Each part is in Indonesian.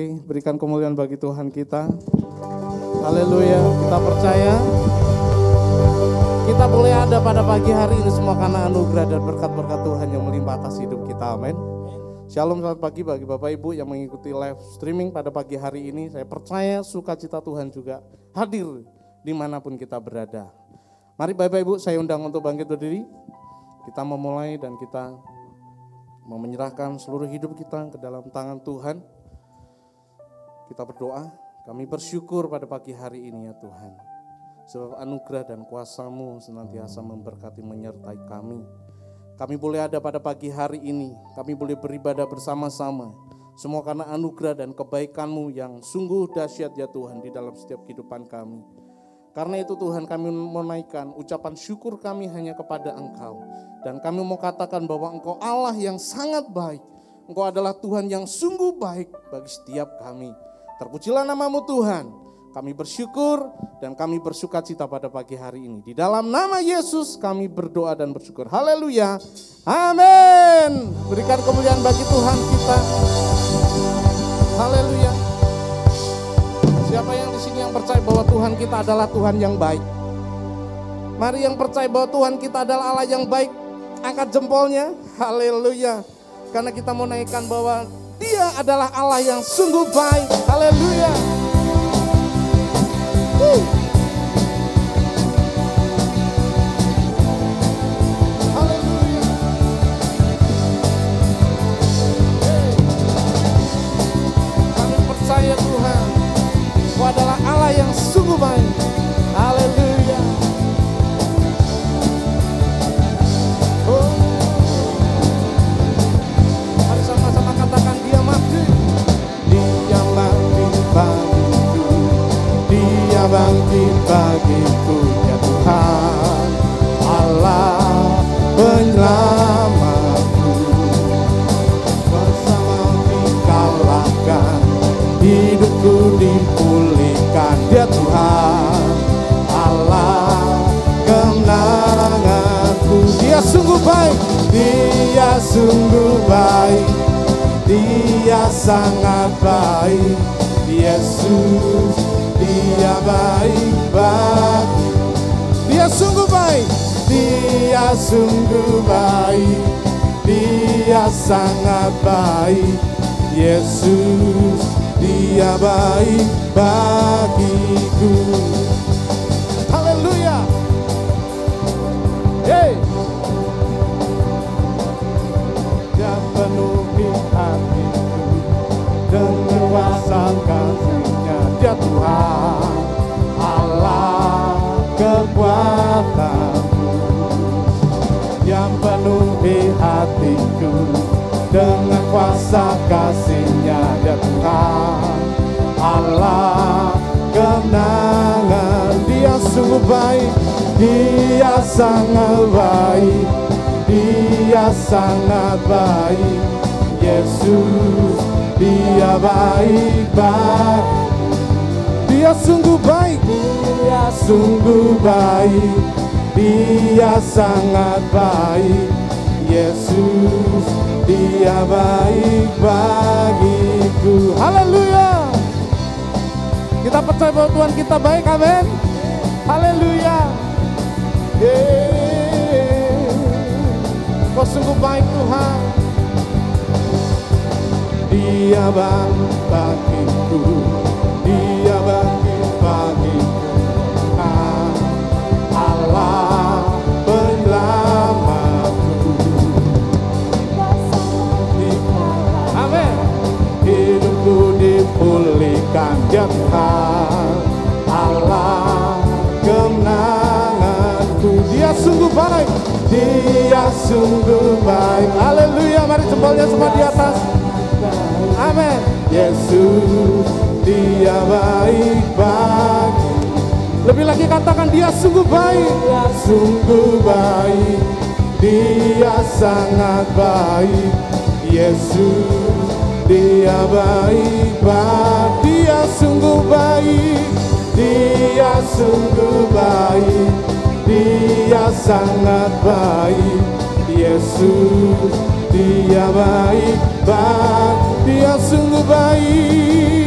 Berikan kemuliaan bagi Tuhan kita. Haleluya. Kita percaya kita boleh ada pada pagi hari ini semua karena anugerah dan berkat-berkat Tuhan yang melimpah atas hidup kita. Amin. Shalom, selamat pagi bagi Bapak Ibu yang mengikuti live streaming pada pagi hari ini. Saya percaya sukacita Tuhan juga hadir dimanapun kita berada. Mari Bapak Ibu, saya undang untuk bangkit berdiri. Kita memulai dan kita mau menyerahkan seluruh hidup kita ke dalam tangan Tuhan. Kita berdoa, kami bersyukur pada pagi hari ini ya Tuhan. Sebab anugerah dan kuasa-Mu senantiasa memberkati menyertai kami. Kami boleh ada pada pagi hari ini, kami boleh beribadah bersama-sama. Semua karena anugerah dan kebaikan-Mu yang sungguh dahsyat ya Tuhan di dalam setiap kehidupan kami. Karena itu Tuhan kami menaikkan ucapan syukur kami hanya kepada Engkau. Dan kami mau katakan bahwa Engkau Allah yang sangat baik. Engkau adalah Tuhan yang sungguh baik bagi setiap kami. Terpujilah nama-Mu Tuhan. Kami bersyukur dan kami bersukacita pada pagi hari ini. Di dalam nama Yesus kami berdoa dan bersyukur. Haleluya. Amin. Berikan kemuliaan bagi Tuhan kita. Haleluya. Siapa yang di sini yang percaya bahwa Tuhan kita adalah Tuhan yang baik? Mari yang percaya bahwa Tuhan kita adalah Allah yang baik, angkat jempolnya. Haleluya. Karena kita mau naikkan bahwa Dia adalah Allah yang sungguh baik. Haleluya. Haleluya. Kami percaya Tuhan, Kau adalah Allah yang sungguh baik. Haleluya. Mari sama-sama katakan Dia mati. Dia mati bagiku. Dia bangkit bagiku ya Tuhan. Allah penyelamatku. Bersama dikalahkan, hidupku dipulihkan ya Tuhan. Allah kemenanganku. Dia sungguh baik. Dia sungguh baik. Dia sangat baik. Yesus, Dia baik bagi. Dia sungguh baik. Dia sungguh baik. Dia sangat baik. Yesus, Dia baik bagiku. Haleluya. Hey. Dia penuhi hatiku dengan kuasa kasih-Nya. Dia Tuhan, Allah kekuatanku, yang penuhi hatiku dengan kuasa kasih-Nya. Dia Tuhan, Allah kemenangan. Dia sungguh baik. Dia sangat baik. Dia sangat baik. Yesus, Dia baik baik. Dia sungguh baik. Dia sungguh baik. Dia sangat baik. Yesus, Dia baik bagiku. Haleluya. Kita percaya bahwa Tuhan kita baik. Amin. Haleluya. Kau sungguh baik Tuhan. Dia bangkit bagiku. Dia bangkit bagiku. Allah penyelamatku. Amin. Hidupku dipulihkan ya Tuhan. Allah kemenanganku. Dia sungguh baik. Dia sungguh baik. Haleluya. Mari jempolnya semua di atas. Amin. Yesus, Dia baik bagi. Lebih lagi katakan Dia sungguh baik. Dia sungguh baik. Dia sangat baik. Yesus, Dia baik bagi. Dia sungguh baik. Dia sungguh baik. Dia sangat baik. Yesus, Dia baik, Dia sungguh baik.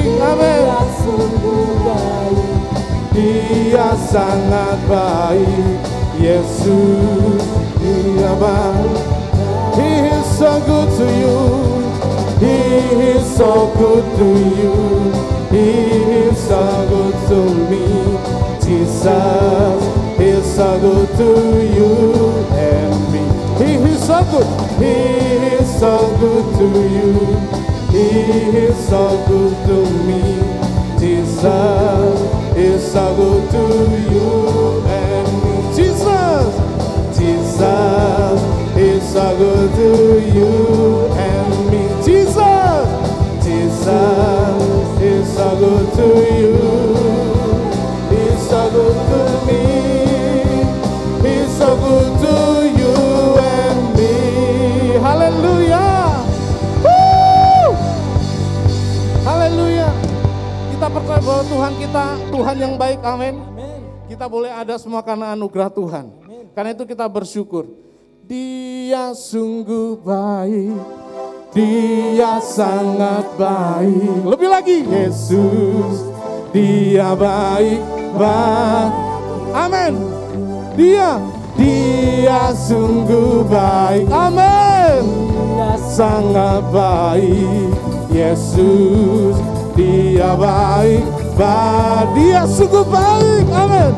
sangat baik. Yesus, Dia baik. He is so good to you. He is so good to you. He is so good to me. Jesus is so good to you and me. He is so good. He is so good to you. He is so good to me. Jesus is so good to you and me. Jesus is so good to you and me. Jesus is so good to you. He's so good to me. He's so good to you and me. Haleluya. Haleluya. Kita percaya bahwa Tuhan kita Tuhan yang baik. Amin. Kita boleh ada semua karena anugerah Tuhan. Karena itu kita bersyukur. Dia sungguh baik. Dia sangat baik. Lebih lagi, Yesus, Dia baik banget. Amin. Dia sungguh baik. Amin. Sangat baik. Yesus, Dia baik banget. Dia sungguh baik. Amin.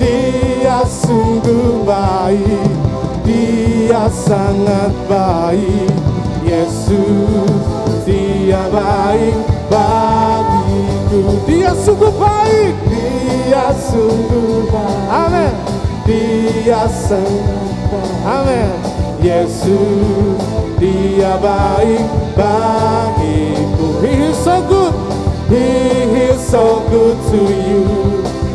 Dia sungguh baik. Dia sangat baik. Yesus, Dia baik bagiku. Dia sungguh baik. Dia sungguh baik. Amin. Dia sangat baik. Amin. Yesus, Dia baik bagiku. He is so good. He is so good to you.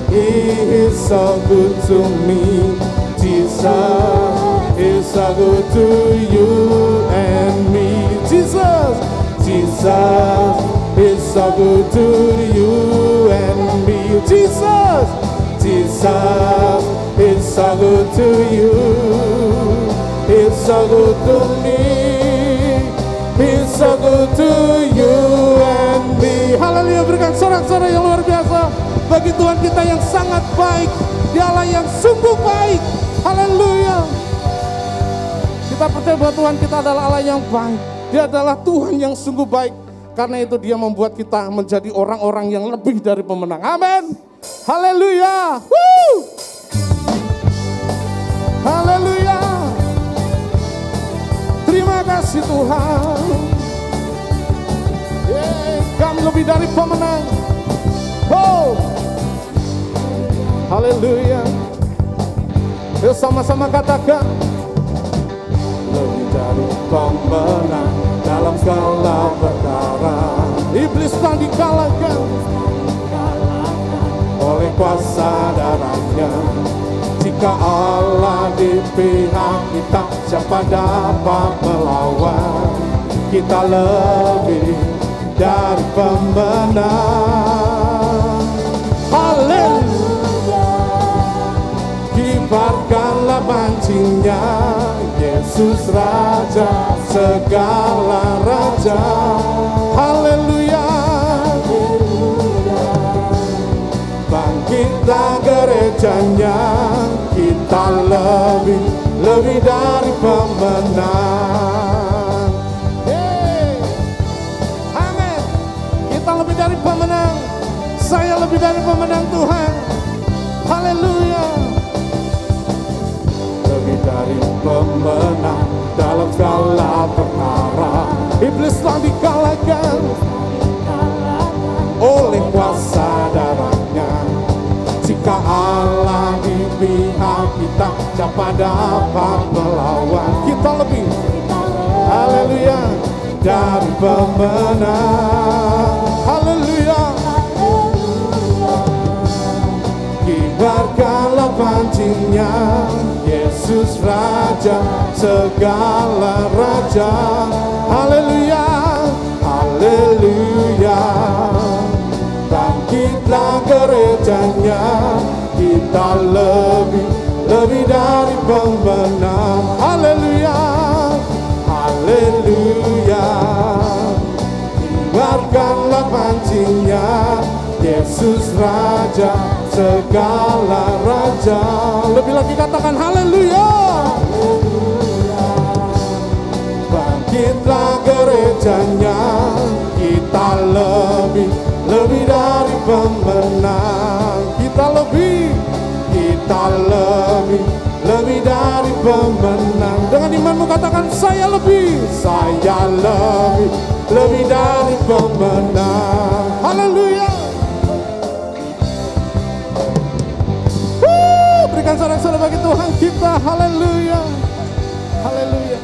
He is so good to me. Jesus is so good to you and me. Jesus is so good to you and me. Jesus is so good to you. He's so good to me. He's so good to you and me. Haleluya, berikan sorak-sorak yang luar biasa bagi Tuhan kita yang sangat baik. Dia Allah yang sungguh baik. Haleluya. Kita percaya bahwa Tuhan kita adalah Allah yang baik. Dia adalah Tuhan yang sungguh baik. Karena itu Dia membuat kita menjadi orang-orang yang lebih dari pemenang. Amin. Haleluya. Haleluya. Terima kasih Tuhan. Kami lebih dari pemenang. Haleluya. Yuk sama-sama katakan. Lebih dari pemenang dalam segala perkara. Iblis telah dikalahkan oleh kuasa darahnya. Jika Allah di pihak kita, siapa dapat melawan? Kita lebih dari pemenang. Haleluya. Kibarkanlah pancingnya, Yesus Raja segala raja. Haleluya. Bangkitlah gerejanya, kita lebih dari pemenang. Amin. Kita lebih dari pemenang. Saya lebih dari pemenang Tuhan. Haleluya. Lebih dari pemenang dalam segala perkara. Iblis telah dikalahkan oleh kuasa darahnya. Jika Allah di pihak kita, siapa dapat melawan? Kita lebih, haleluya, dari pemenang. Haleluya. Kibarkanlah pancingnya, Yesus Raja segala raja. Haleluya. Haleluya. Bangkitlah gerejanya, kita lebih dari pemenang. Haleluya. Haleluya. Kibarkanlah terpancingnya. Yesus Raja segala raja. Lebih lagi katakan haleluya. Bangkitlah gerejanya, kita lebih dari pemenang. Kita lebih dari pemenang. Dengan imanmu katakan saya lebih dari pemenang. Haleluya. Berikan sorak-sorai bagi Tuhan kita. Haleluya. Haleluya.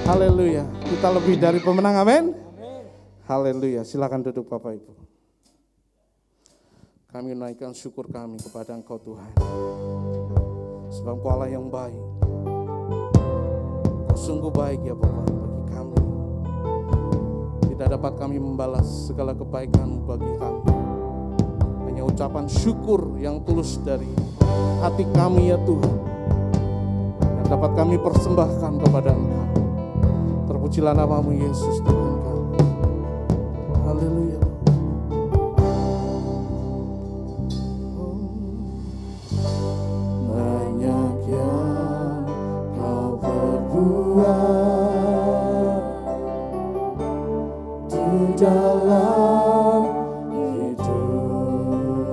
Haleluya. Kita lebih dari pemenang. Amin. Haleluya. Silakan duduk Bapak Ibu. Kami menaikkan syukur kami kepada Engkau Tuhan. Sebab Engkau Allah yang baik. Engkau sungguh baik ya Bapak bagi kami. Tidak dapat kami membalas segala kebaikan bagi kami. Hanya ucapan syukur yang tulus dari hati kami ya Tuhan, yang dapat kami persembahkan kepada Engkau. Terpujilah namamu Yesus Tuhan kami. Haleluya. Banyak yang Kau perbuat di dalam hidupku,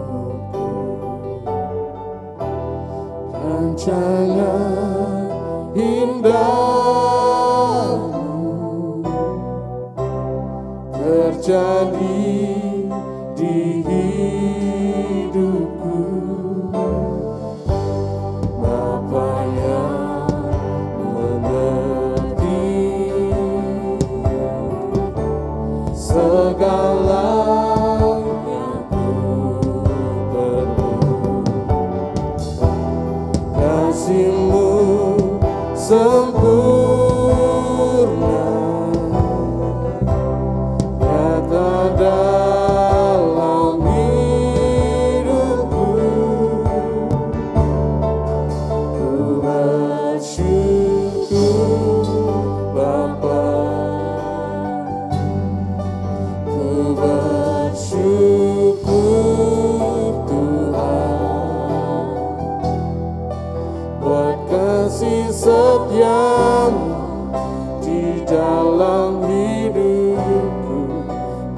rancangan indahmu terjadi di hidupku. Bapa yang mengerti segala yang ku perlu, kasih-Mu sempurna nyata dalam hidupku. Ku bersyukur Bapa, ku bersyukur Tuhan buat kasih setia-Mu di dalam hidupku.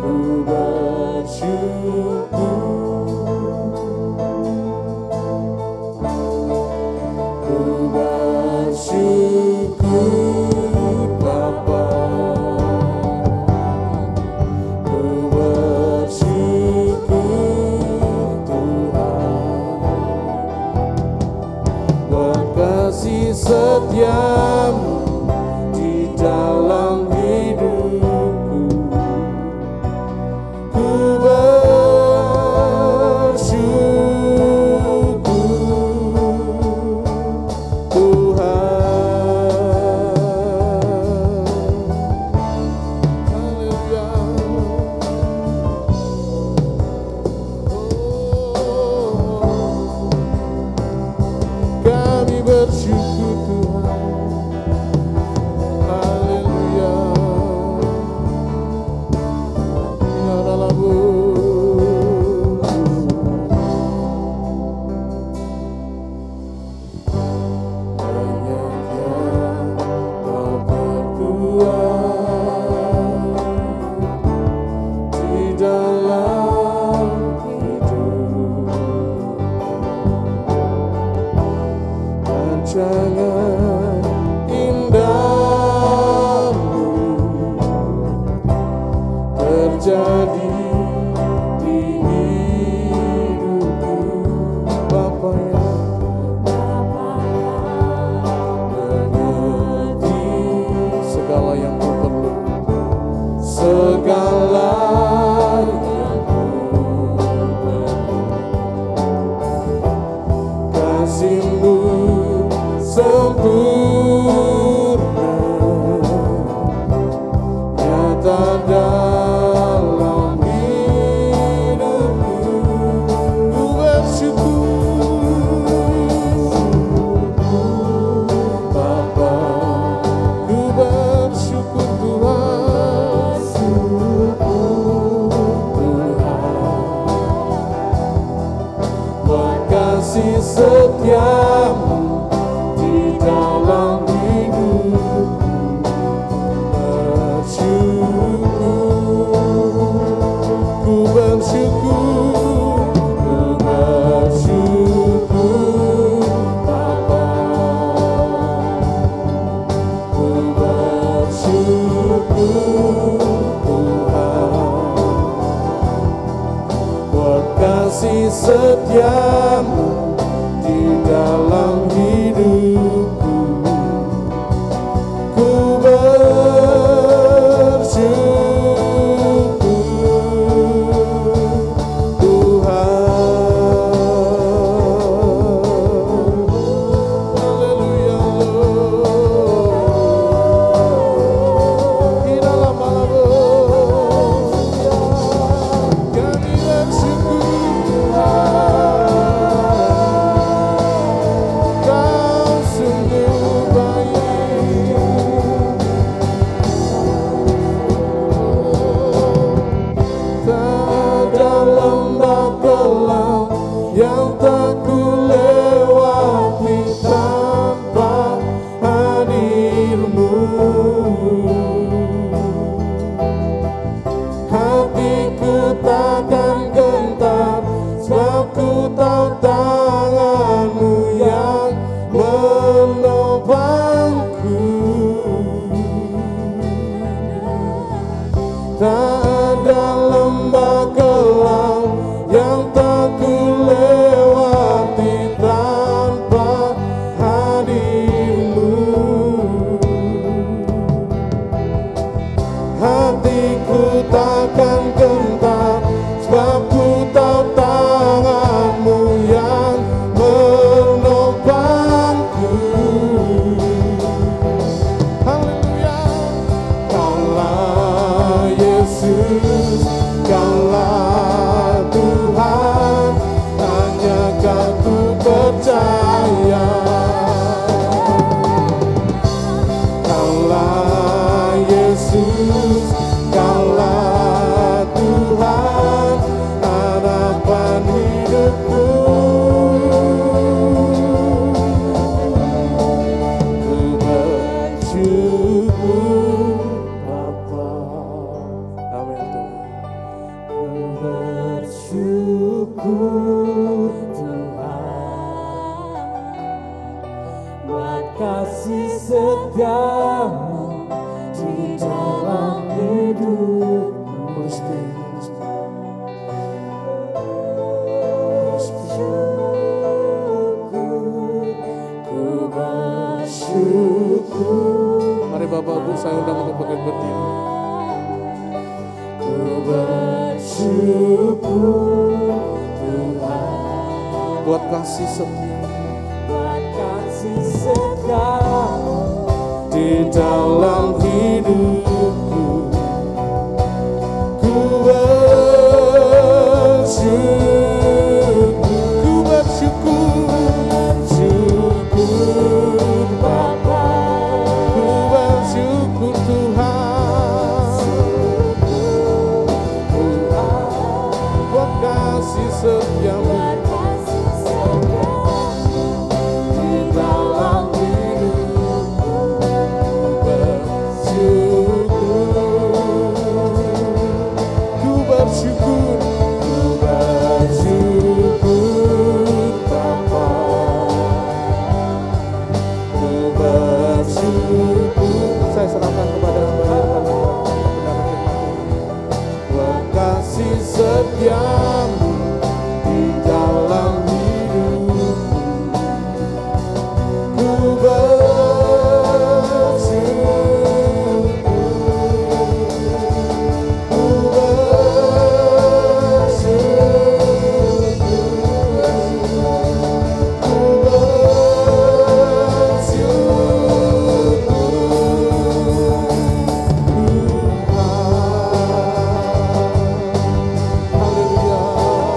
Ku bersyukur, ku bersyukur Bapa, ku bersyukur Tuhan buat kasih setia-Mu di dalam hidupku. Ku bersyukur Tuhan. Haleluya. Kami bersyukur Tuhan. Haleluya. Banyak yang Kau perbuat di dalam hidup, rancangan indahmu terjadi di hidupku. Bapa yang mengerti segala yang ku perlu, segala yang ku perlu, kasih-Mu sempurna nyata dalam hidupku. setiamu di dalam hidupku. Ku bersyukur, Bapa. Ku bersyukur Tuhan, buat kasih setiamu di dalam hidupku. Ku bersyukur Tuhan. Haleluya. Kita lama-lama kami bersyukur Tuhan. Kau sungguh baik. Tak ada lembah gelap yang tak ku lewati tanpa hadirmu. Hatiku takkan gentar, sebab ku tahu tanganmu yang menopangku. Tak ada lembah gelap yang tak ku lewati tanpa hadirmu. Hatiku takkan gentar, sebab ku tahu tanganmu yang menopangku. Haleluya. Kaulah Yesus, Kaulah Tuhan, hanya Kau ku percaya. Kaulah Yesus, Kaulah Tuhan, harapan hidupku. Ku bersyukur Bapa. Amin Tuhan. Ku bersyukur Tuhan, buat kasih setiamu di dalam hidupku. Ku bersyukur. Mari Bapak Ibu saya undang untuk bangkit berdiri. Ku bersyukur Tuhan, buat kasih setiamu, buat kasih setiamu di dalam hidupku. Ku bersyukur Bapa. Ku bersyukur Tuhan, buat kasih setiamu di dalam hidupku. Ku bersyukur Bapa. Ku bersyukur. Saya serahkan kepada buat kasih setiamu di dalam hidupku. Ku bersyukur, ku bersyukur, ku bersyukur Tuhan. Haleluya.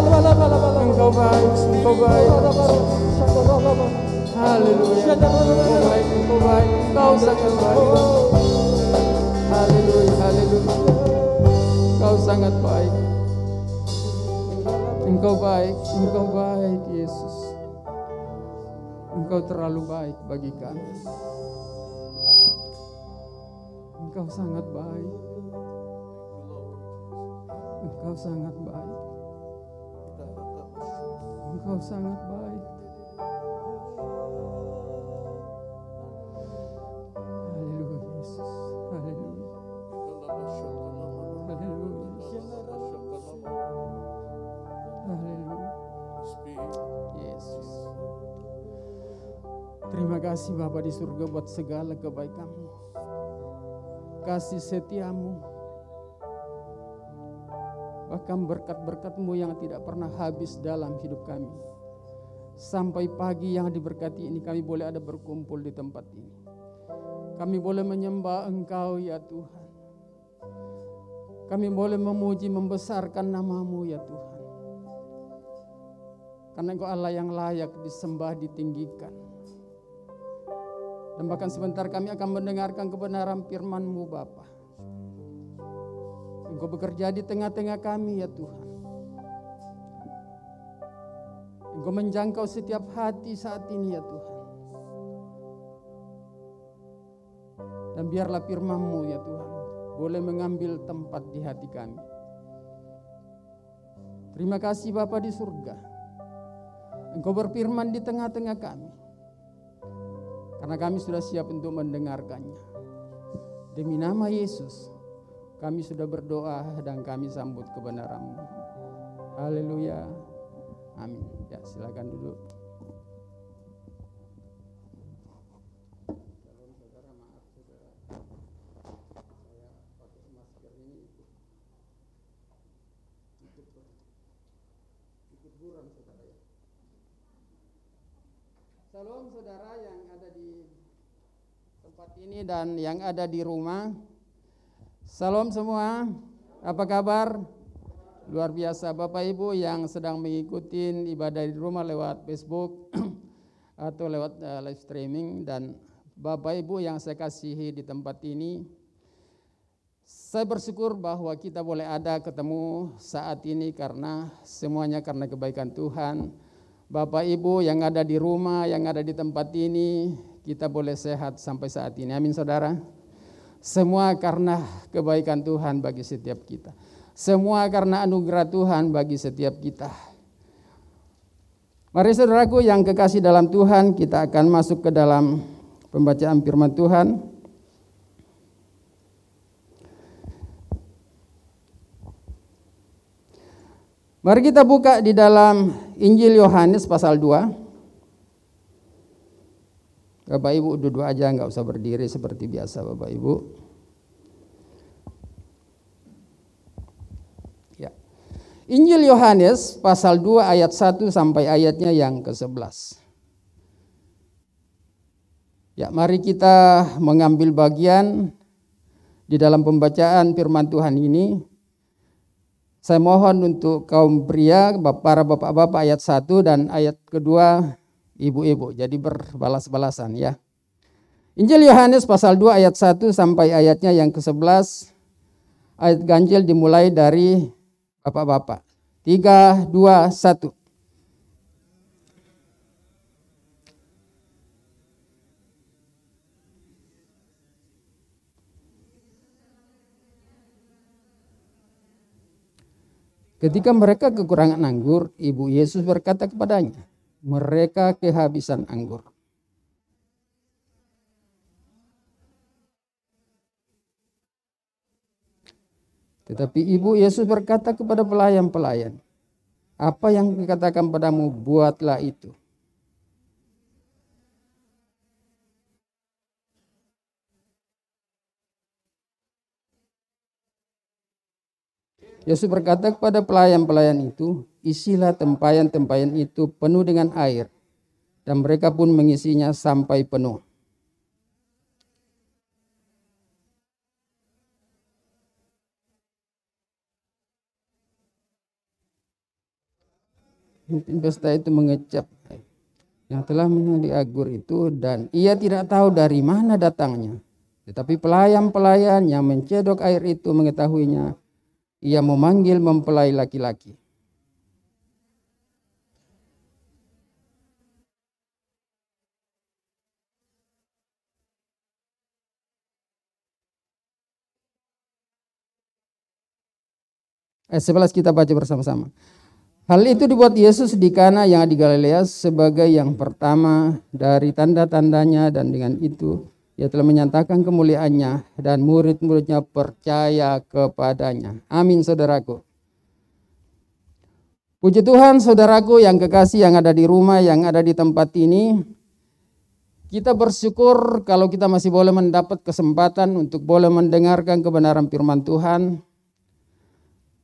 Engkau baik, Engkau baik. Haleluya. Engkau baik, Engkau baik. Engkau sangat baik. Haleluya, haleluya. Engkau sangat baik. Engkau baik, Engkau baik, Yesus. Engkau terlalu baik bagi kami. Engkau sangat baik. Engkau sangat baik. Engkau sangat baik. Haleluya, Yesus. Haleluya. Haleluya. Haleluya. Yesus. Terima kasih Bapa di surga buat segala kebaikan-Mu, kasih setia-Mu, bahkan berkat-berkat-Mu yang tidak pernah habis dalam hidup kami. Sampai pagi yang diberkati ini kami boleh ada berkumpul di tempat ini. Kami boleh menyembah Engkau ya Tuhan. Kami boleh memuji membesarkan nama-Mu ya Tuhan. Karena Engkau Allah yang layak disembah, ditinggikan. Dan bahkan sebentar kami akan mendengarkan kebenaran firman-Mu Bapa. Engkau bekerja di tengah-tengah kami ya Tuhan. Engkau menjangkau setiap hati saat ini ya Tuhan. Dan biarlah firman-Mu ya Tuhan boleh mengambil tempat di hati kami. Terima kasih Bapa di surga. Engkau berfirman di tengah-tengah kami. Karena kami sudah siap untuk mendengarkannya. Demi nama Yesus, kami sudah berdoa dan kami sambut kebenaran-Mu. Haleluya. Amin. Ya, silakan duduk. Shalom saudara, maaf saudara. Saya pakai masker ini ikut buram saudara ya. Shalom saudara yang ada di tempat ini dan yang ada di rumah. Shalom semua, apa kabar? Luar biasa Bapak Ibu yang sedang mengikuti ibadah di rumah lewat Facebook atau lewat live streaming, dan Bapak Ibu yang saya kasihi di tempat ini. Saya bersyukur bahwa kita boleh ada ketemu saat ini karena semuanya karena kebaikan Tuhan. Bapak Ibu yang ada di rumah, yang ada di tempat ini, kita boleh sehat sampai saat ini. Amin saudara. Semua karena kebaikan Tuhan bagi setiap kita. Semua karena anugerah Tuhan bagi setiap kita. Mari saudaraku yang kekasih dalam Tuhan, kita akan masuk ke dalam pembacaan firman Tuhan. Mari kita buka di dalam Injil Yohanes pasal 2. Bapak Ibu duduk aja, nggak usah berdiri seperti biasa Bapak Ibu. Ya. Injil Yohanes pasal 2 ayat 1 sampai ayatnya yang ke-11. Ya, mari kita mengambil bagian di dalam pembacaan firman Tuhan ini. Saya mohon untuk kaum pria, para bapak-bapak ayat 1 dan ayat kedua ibu-ibu. Jadi berbalas-balasan ya. Injil Yohanes pasal 2 ayat 1 sampai ayatnya yang ke-11. Ayat ganjil dimulai dari bapak-bapak. 3, 2, 1. Ketika mereka kekurangan anggur, Ibu Yesus berkata kepadanya, mereka kehabisan anggur. Tetapi Ibu Yesus berkata kepada pelayan-pelayan, apa yang dikatakan padamu, buatlah itu. Yesus berkata kepada pelayan-pelayan itu, isilah tempayan-tempayan itu penuh dengan air. Dan mereka pun mengisinya sampai penuh. Pemimpin pesta itu mengecap yang telah menjadi anggur itu, dan ia tidak tahu dari mana datangnya. Tetapi pelayan-pelayan yang mencedok air itu mengetahuinya. Ia memanggil mempelai laki-laki. Ayat 11 kita baca bersama-sama. Hal itu dibuat Yesus di Kana yang di Galilea sebagai yang pertama dari tanda-tandanya, dan dengan itu ia telah menyatakan kemuliaannya dan murid-muridnya percaya kepadanya. Amin, saudaraku. Puji Tuhan, saudaraku yang kekasih yang ada di rumah, yang ada di tempat ini. Kita bersyukur kalau kita masih boleh mendapat kesempatan untuk boleh mendengarkan kebenaran firman Tuhan.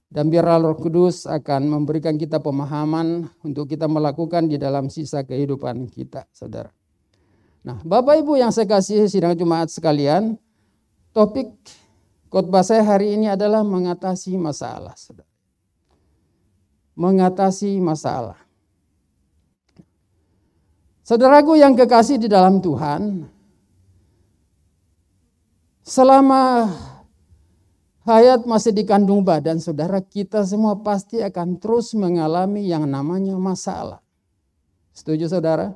Dan biarlah Roh Kudus akan memberikan kita pemahaman untuk kita melakukan di dalam sisa kehidupan kita, saudara. Nah, Bapak Ibu yang saya kasih sidang Jumat sekalian, topik khotbah saya hari ini adalah mengatasi masalah, saudara. Mengatasi masalah. Saudaraku yang kekasih di dalam Tuhan, selama hayat masih dikandung badan, saudara, kita semua pasti akan terus mengalami yang namanya masalah. Setuju, saudara?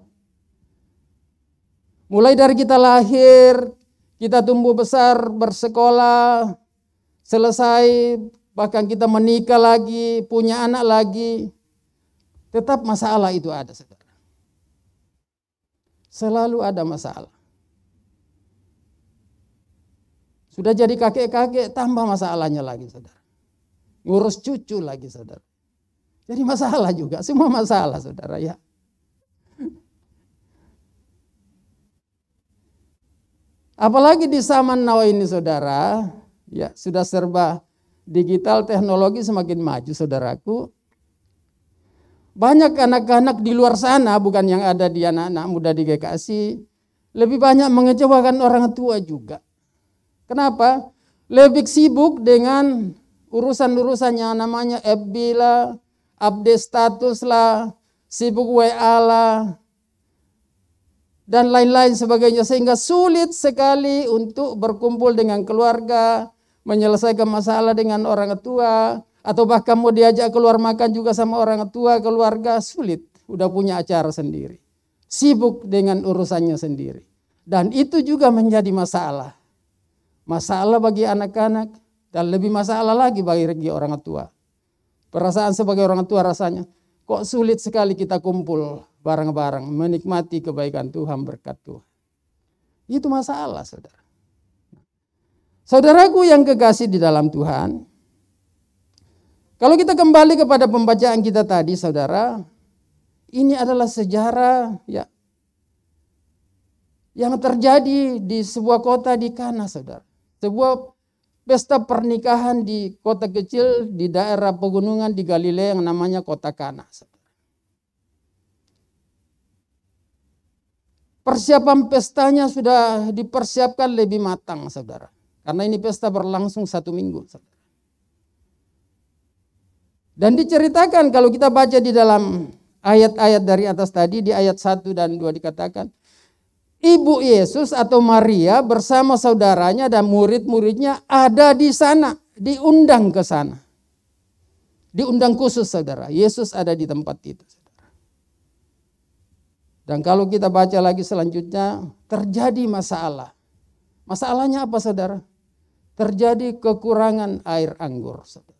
Mulai dari kita lahir, kita tumbuh besar, bersekolah, selesai, bahkan kita menikah lagi, punya anak lagi, tetap masalah itu ada, saudara. Selalu ada masalah. Sudah jadi kakek-kakek, tambah masalahnya lagi, saudara. Ngurus cucu lagi, saudara. Jadi masalah juga, semua masalah, saudara, ya. Apalagi di zaman now ini, saudara, ya sudah serba digital, teknologi semakin maju, saudaraku. Banyak anak-anak di luar sana, bukan yang ada di anak-anak muda di GKSI, lebih banyak mengecewakan orang tua juga. Kenapa? Lebih sibuk dengan urusan-urusan yang namanya FB lah, update status lah, sibuk WA lah, dan lain-lain sebagainya. Sehingga sulit sekali untuk berkumpul dengan keluarga, menyelesaikan masalah dengan orang tua, atau bahkan mau diajak keluar makan juga sama orang tua, keluarga, sulit. Udah punya acara sendiri. Sibuk dengan urusannya sendiri. Dan itu juga menjadi masalah. Masalah bagi anak-anak dan lebih masalah lagi bagi orang tua. Perasaan sebagai orang tua rasanya, kok sulit sekali kita kumpul bareng-bareng menikmati kebaikan Tuhan, berkat Tuhan. Itu masalah, saudara. Saudaraku yang kekasih di dalam Tuhan, kalau kita kembali kepada pembacaan kita tadi, saudara, ini adalah sejarah ya yang terjadi di sebuah kota di Kana, saudara. Sebuah pesta pernikahan di kota kecil di daerah pegunungan di Galilea yang namanya kota Kana. Persiapan pestanya sudah dipersiapkan lebih matang, saudara. Karena ini pesta berlangsung 1 minggu, saudara. Dan diceritakan kalau kita baca di dalam ayat-ayat dari atas tadi, di ayat 1 dan 2 dikatakan, Ibu Yesus atau Maria bersama saudaranya dan murid-muridnya ada di sana, diundang ke sana. Diundang khusus, saudara. Yesus ada di tempat itu, saudara. Dan kalau kita baca lagi selanjutnya, terjadi masalah. Masalahnya apa, saudara? Terjadi kekurangan air anggur, saudara.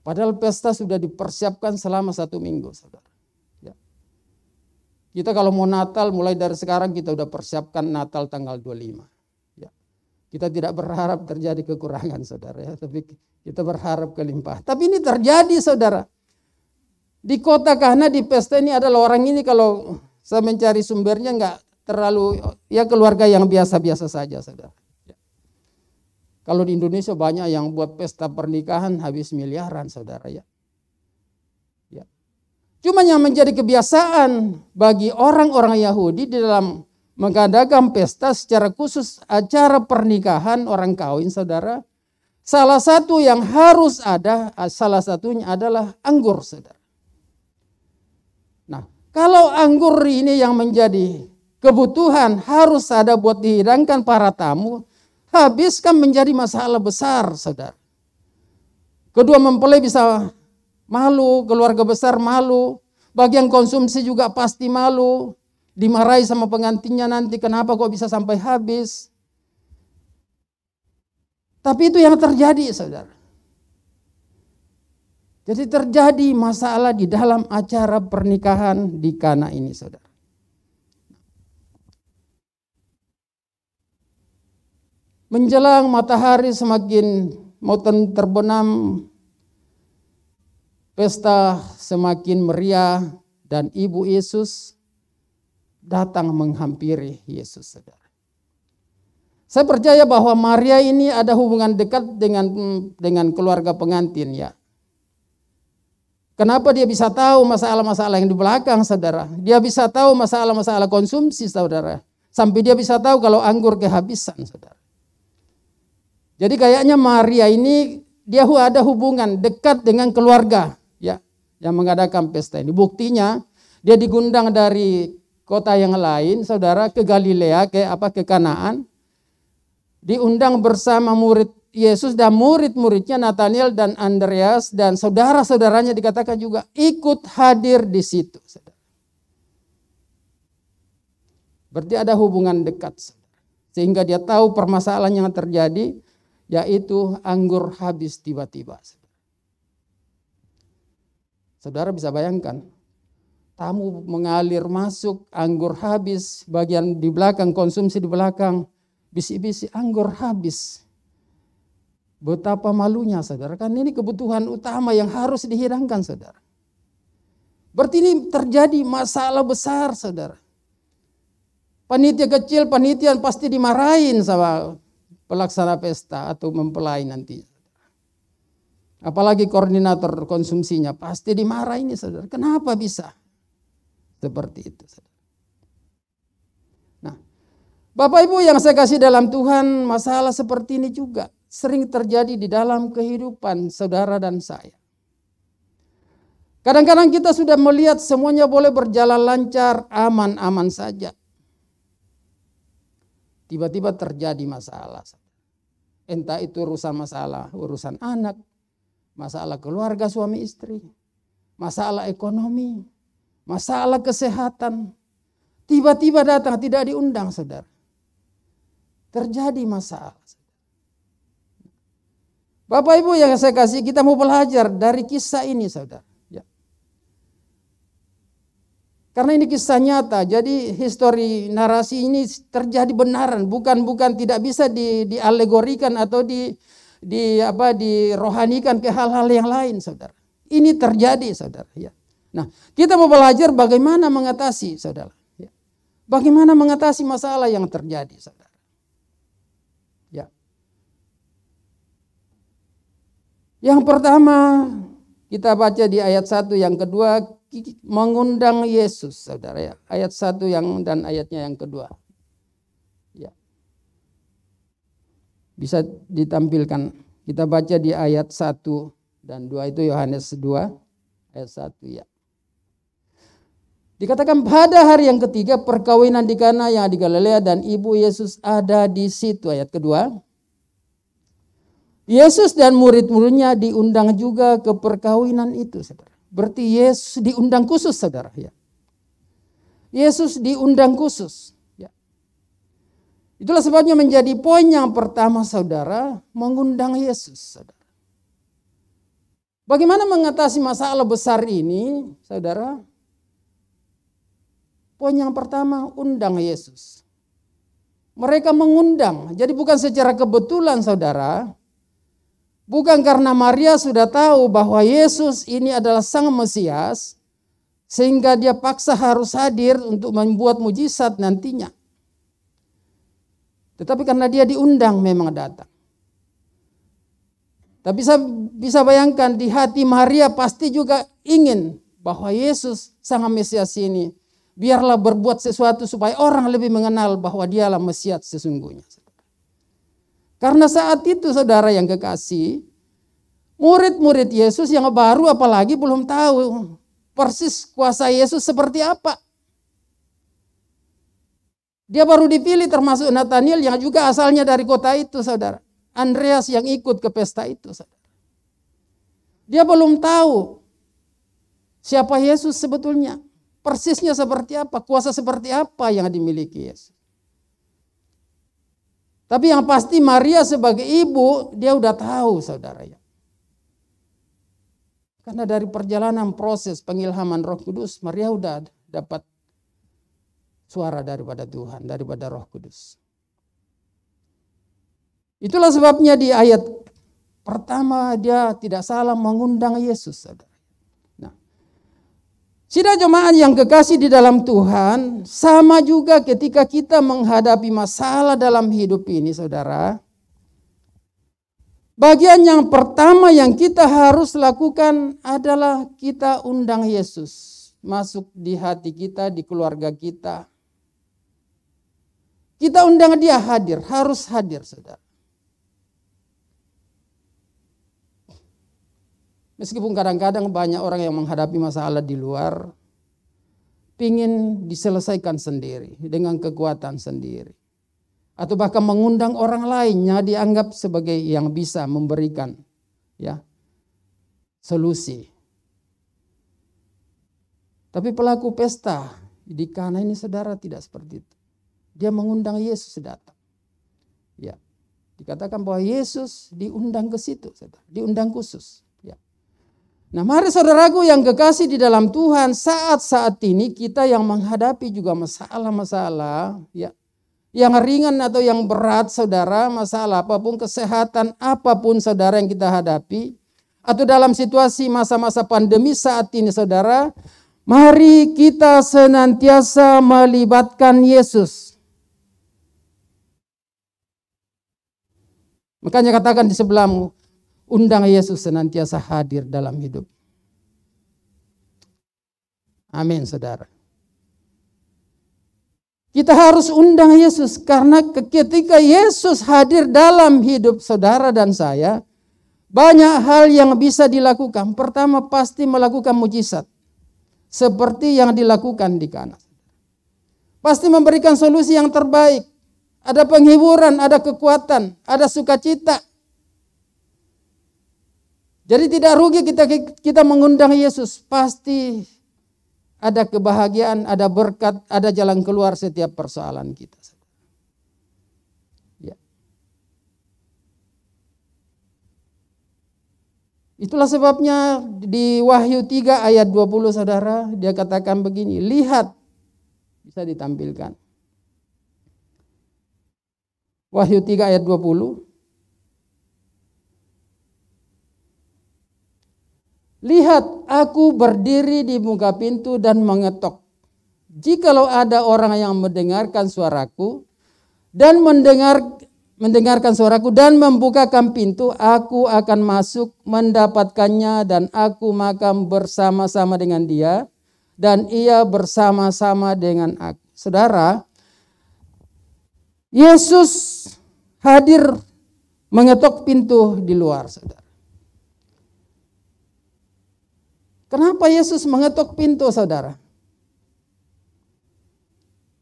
Padahal pesta sudah dipersiapkan selama 1 minggu, saudara. Kita kalau mau Natal, mulai dari sekarang kita udah persiapkan Natal tanggal 25. Ya. Kita tidak berharap terjadi kekurangan, saudara, ya, tapi kita berharap kelimpahan. Tapi ini terjadi, saudara. Di kota Kana, di pesta ini adalah orang ini, kalau saya mencari sumbernya enggak terlalu, ya keluarga yang biasa-biasa saja, saudara. Ya. Kalau di Indonesia banyak yang buat pesta pernikahan habis miliaran, saudara, ya. Cuma yang menjadi kebiasaan bagi orang-orang Yahudi di dalam mengadakan pesta secara khusus acara pernikahan orang kawin, saudara. Salah satu yang harus ada, salah satunya adalah anggur, saudara. Nah, kalau anggur ini yang menjadi kebutuhan harus ada buat dihidangkan para tamu, habis kan menjadi masalah besar, saudara. Kedua mempelai bisa malu, keluarga besar malu, bagian konsumsi juga pasti malu, dimarahi sama pengantinnya nanti, kenapa kok bisa sampai habis. Tapi itu yang terjadi, saudara. Jadi terjadi masalah di dalam acara pernikahan di Kana ini, saudara. Menjelang matahari semakin mau terbenam, pesta semakin meriah dan Ibu Yesus datang menghampiri Yesus, saudara. Saya percaya bahwa Maria ini ada hubungan dekat dengan keluarga pengantin, ya. Kenapa dia bisa tahu masalah-masalah yang di belakang, saudara? Dia bisa tahu masalah-masalah konsumsi, saudara. Sampai dia bisa tahu kalau anggur kehabisan, saudara. Jadi kayaknya Maria ini dia ada hubungan dekat dengan keluarga, ya, yang mengadakan pesta ini. Buktinya dia digundang dari kota yang lain, saudara, ke Galilea, ke Kanaan. Diundang bersama murid Yesus dan murid-muridnya Nathanael dan Andreas dan saudara-saudaranya, dikatakan juga ikut hadir di situ, saudara. Berarti ada hubungan dekat, saudara. Sehingga dia tahu permasalahan yang terjadi, yaitu anggur habis tiba-tiba. Saudara bisa bayangkan, tamu mengalir masuk, anggur habis, bagian di belakang, konsumsi di belakang, bisik-bisik anggur habis. Betapa malunya, saudara. Kan ini kebutuhan utama yang harus dihidangkan, saudara. Berarti ini terjadi masalah besar, saudara. Panitia kecil, panitia pasti dimarahin sama pelaksana pesta atau mempelai nanti. Apalagi koordinator konsumsinya pasti dimarahin, saudara. Kenapa bisa seperti itu, saudara? Nah, Bapak Ibu yang saya kasih dalam Tuhan, masalah seperti ini juga sering terjadi di dalam kehidupan saudara dan saya. Kadang-kadang kita sudah melihat semuanya boleh berjalan lancar, aman-aman saja. Tiba-tiba terjadi masalah. Entah itu urusan anak, masalah keluarga suami istri, masalah ekonomi, masalah kesehatan. Tiba-tiba datang, tidak diundang, saudara. Terjadi masalah. Bapak Ibu yang saya kasih, kita mau belajar dari kisah ini, saudara. Ya. Karena ini kisah nyata, jadi histori narasi ini terjadi benaran, bukan tidak bisa dialegorikan atau dirohanikan ke hal-hal yang lain, saudara. Ini terjadi, saudara. Ya. Nah, kita mau belajar bagaimana mengatasi, saudara. Ya. Bagaimana mengatasi masalah yang terjadi, saudara. Yang pertama kita baca di ayat 1, yang kedua mengundang Yesus, saudara, ya. Ayat 1 dan ayatnya yang kedua. Ya. Bisa ditampilkan. Kita baca di ayat 1 dan 2, itu Yohanes 2 ayat 1, ya. Dikatakan pada hari yang ketiga perkawinan di Kana yang di Galilea dan ibu Yesus ada di situ, ayat kedua. Yesus dan murid-muridnya diundang juga ke perkawinan itu, saudara. Berarti Yesus diundang khusus, saudara. Ya. Yesus diundang khusus. Ya. Itulah sebabnya menjadi poin yang pertama, saudara, mengundang Yesus, saudara. Bagaimana mengatasi masalah besar ini, saudara? Poin yang pertama, undang Yesus. Mereka mengundang, jadi bukan secara kebetulan, saudara. Bukan karena Maria sudah tahu bahwa Yesus ini adalah Sang Mesias, sehingga dia paksa harus hadir untuk membuat mujizat nantinya. Tetapi karena dia diundang memang datang. Tapi bisa bayangkan di hati Maria pasti juga ingin bahwa Yesus Sang Mesias ini biarlah berbuat sesuatu supaya orang lebih mengenal bahwa dialah Mesias sesungguhnya. Karena saat itu, saudara yang kekasih, murid-murid Yesus yang baru apalagi belum tahu persis kuasa Yesus seperti apa. Dia baru dipilih termasuk Nathaniel yang juga asalnya dari kota itu, saudara. Andreas yang ikut ke pesta itu, saudara. Dia belum tahu siapa Yesus sebetulnya. Persisnya seperti apa, kuasa seperti apa yang dimiliki Yesus. Tapi yang pasti Maria sebagai ibu, dia udah tahu, saudara ya. Karena dari perjalanan proses pengilhaman Roh Kudus, Maria udah dapat suara daripada Tuhan, daripada Roh Kudus. Itulah sebabnya di ayat pertama dia tidak salah mengundang Yesus, saudara. Nah, sidang jemaat yang kekasih di dalam Tuhan, sama juga ketika kita menghadapi masalah dalam hidup ini, saudara. Bagian yang pertama yang kita harus lakukan adalah kita undang Yesus masuk di hati kita, di keluarga kita. Kita undang dia hadir, harus hadir, saudara. Meskipun kadang-kadang banyak orang yang menghadapi masalah di luar, pingin diselesaikan sendiri, dengan kekuatan sendiri. Atau bahkan mengundang orang lainnya dianggap sebagai yang bisa memberikan ya solusi. Tapi pelaku pesta di Kana ini, saudara, tidak seperti itu. Dia mengundang Yesus datang. Ya. Dikatakan bahwa Yesus diundang ke situ, saudara, diundang khusus. Ya. Nah, mari saudaraku yang kekasih di dalam Tuhan, saat-saat ini kita yang menghadapi juga masalah-masalah ya, yang ringan atau yang berat, saudara, masalah apapun, kesehatan apapun, saudara, yang kita hadapi, atau dalam situasi masa-masa pandemi saat ini, saudara, mari kita senantiasa melibatkan Yesus. Makanya katakan di sebelahmu, undang Yesus senantiasa hadir dalam hidup. Amin, saudara. Kita harus undang Yesus karena ketika Yesus hadir dalam hidup saudara dan saya, banyak hal yang bisa dilakukan. Pertama, pasti melakukan mujizat seperti yang dilakukan di Kana. Pasti memberikan solusi yang terbaik. Ada penghiburan, ada kekuatan, ada sukacita. Jadi tidak rugi kita mengundang Yesus, pasti ada kebahagiaan, ada berkat, ada jalan keluar setiap persoalan kita. Ya. Itulah sebabnya di Wahyu 3 ayat 20, saudara, dia katakan begini, lihat, bisa ditampilkan. Wahyu 3 ayat 20. Lihat, aku berdiri di muka pintu dan mengetok. Jikalau ada orang yang mendengarkan suaraku dan mendengarkan suaraku dan membukakan pintu, aku akan masuk mendapatkannya dan aku makan bersama-sama dengan dia dan ia bersama-sama dengan aku. Saudara, Yesus hadir mengetok pintu di luar, saudara. Kenapa Yesus mengetok pintu, saudara?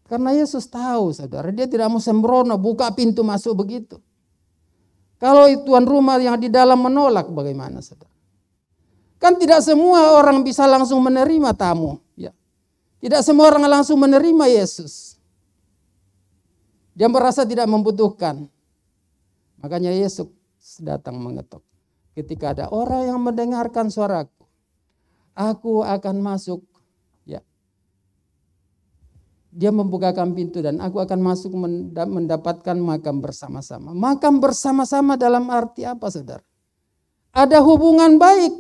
Karena Yesus tahu, saudara, dia tidak mau sembrono buka pintu masuk begitu. Kalau tuan rumah yang di dalam menolak, bagaimana, saudara? Kan tidak semua orang bisa langsung menerima tamu. Ya. Tidak semua orang langsung menerima Yesus. Dia merasa tidak membutuhkan. Makanya Yesus datang mengetok. Ketika ada orang yang mendengarkan suaraku, aku akan masuk. Ya. Dia membukakan pintu dan aku akan masuk mendapatkan makan bersama-sama. Makan bersama-sama dalam arti apa, saudara? Ada hubungan baik.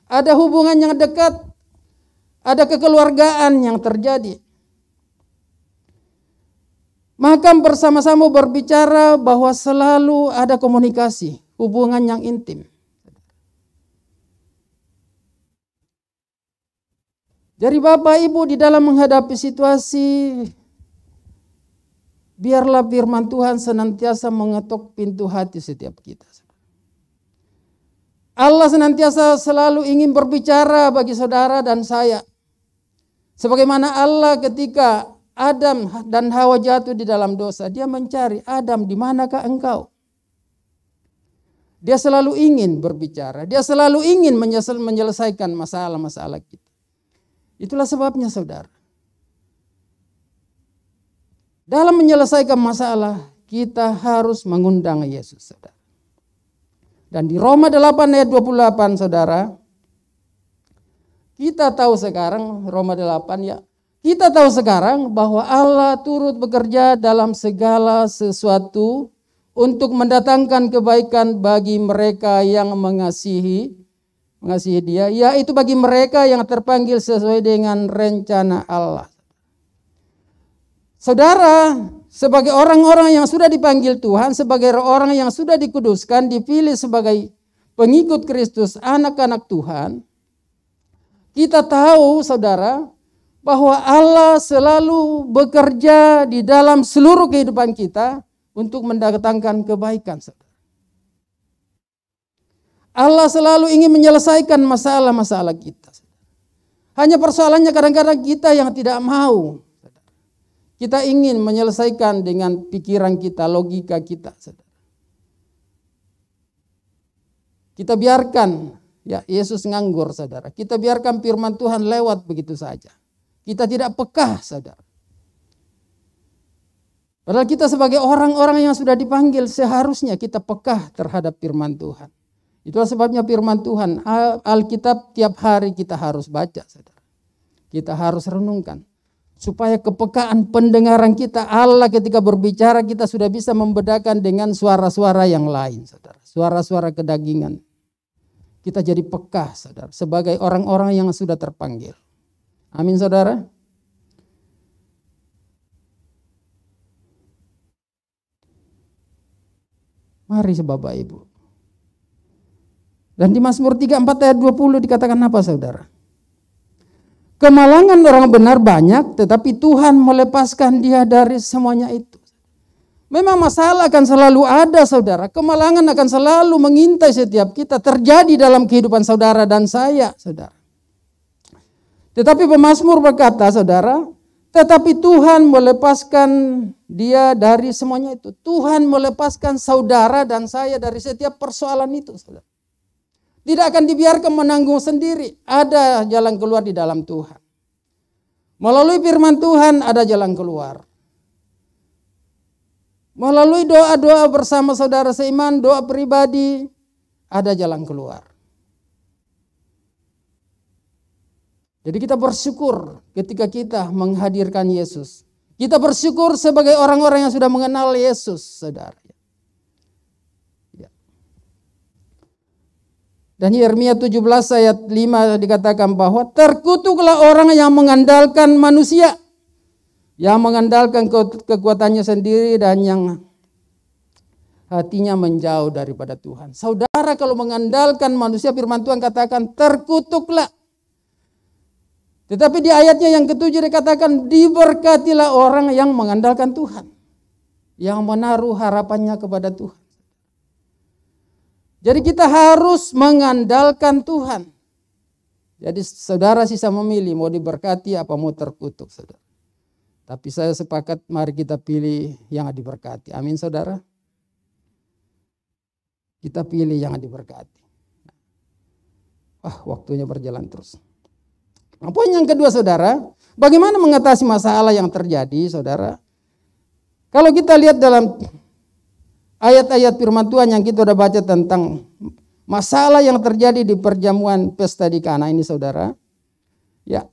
Ada hubungan yang dekat. Ada kekeluargaan yang terjadi. Makan bersama-sama berbicara bahwa selalu ada komunikasi, hubungan yang intim. Jadi Bapak Ibu di dalam menghadapi situasi, biarlah firman Tuhan senantiasa mengetok pintu hati setiap kita. Allah senantiasa selalu ingin berbicara bagi saudara dan saya. Sebagaimana Allah ketika Adam dan Hawa jatuh di dalam dosa, dia mencari, Adam, di manakah engkau? Dia selalu ingin berbicara, dia selalu ingin menyelesaikan masalah-masalah kita. Itulah sebabnya saudara, dalam menyelesaikan masalah, kita harus mengundang Yesus, saudara. Dan di Roma 8 ayat 28, saudara, kita tahu sekarang, Roma 8 ya, kita tahu sekarang bahwa Allah turut bekerja dalam segala sesuatu untuk mendatangkan kebaikan bagi mereka yang mengasihi Dia, yaitu bagi mereka yang terpanggil sesuai dengan rencana Allah. Saudara, sebagai orang-orang yang sudah dipanggil Tuhan, sebagai orang yang sudah dikuduskan, dipilih sebagai pengikut Kristus, anak-anak Tuhan, kita tahu saudara, bahwa Allah selalu bekerja di dalam seluruh kehidupan kita untuk mendatangkan kebaikan, saudara. Allah selalu ingin menyelesaikan masalah-masalah kita. Hanya persoalannya kadang-kadang kita yang tidak mau. Kita ingin menyelesaikan dengan pikiran kita, logika kita, saudara. Kita biarkan ya Yesus nganggur, saudara. Kita biarkan firman Tuhan lewat begitu saja. Kita tidak peka, saudara. Padahal kita sebagai orang-orang yang sudah dipanggil, seharusnya kita peka terhadap firman Tuhan. Itulah sebabnya firman Tuhan, Alkitab tiap hari kita harus baca, saudara. Kita harus renungkan. Supaya kepekaan pendengaran kita, Allah ketika berbicara kita sudah bisa membedakan dengan suara-suara yang lain, saudara. Suara-suara kedagingan. Kita jadi peka, saudara, sebagai orang-orang yang sudah terpanggil. Amin, saudara. Mari Bapak Ibu. Dan di Mazmur 34 ayat 20 dikatakan apa, saudara? Kemalangan orang benar banyak, tetapi Tuhan melepaskan dia dari semuanya itu. Memang masalah akan selalu ada, saudara. Kemalangan akan selalu mengintai setiap kita, terjadi dalam kehidupan saudara dan saya, saudara. Tetapi pemazmur berkata, saudara, tetapi Tuhan melepaskan dia dari semuanya itu. Tuhan melepaskan saudara dan saya dari setiap persoalan itu, saudara. Tidak akan dibiarkan menanggung sendiri. Ada jalan keluar di dalam Tuhan. Melalui firman Tuhan ada jalan keluar. Melalui doa-doa bersama saudara seiman, doa pribadi, ada jalan keluar. Jadi kita bersyukur ketika kita menghadirkan Yesus. Kita bersyukur sebagai orang-orang yang sudah mengenal Yesus, saudara. Dan Yeremia 17 ayat 5 dikatakan bahwa terkutuklah orang yang mengandalkan manusia. Yang mengandalkan kekuatannya sendiri dan yang hatinya menjauh daripada Tuhan. Saudara, kalau mengandalkan manusia, firman Tuhan katakan terkutuklah. Tetapi di ayatnya yang ketujuh dikatakan diberkatilah orang yang mengandalkan Tuhan. Yang menaruh harapannya kepada Tuhan. Jadi kita harus mengandalkan Tuhan. Jadi saudara sisa memilih mau diberkati apa mau terkutuk, saudara. Tapi saya sepakat mari kita pilih yang diberkati. Amin, saudara. Kita pilih yang diberkati. Waktunya berjalan terus. Poin yang kedua, saudara, bagaimana mengatasi masalah yang terjadi, saudara? Kalau kita lihat dalam ayat-ayat firman Tuhan yang kita udah baca tentang masalah yang terjadi di perjamuan pesta di Kana ini, saudara. Ya.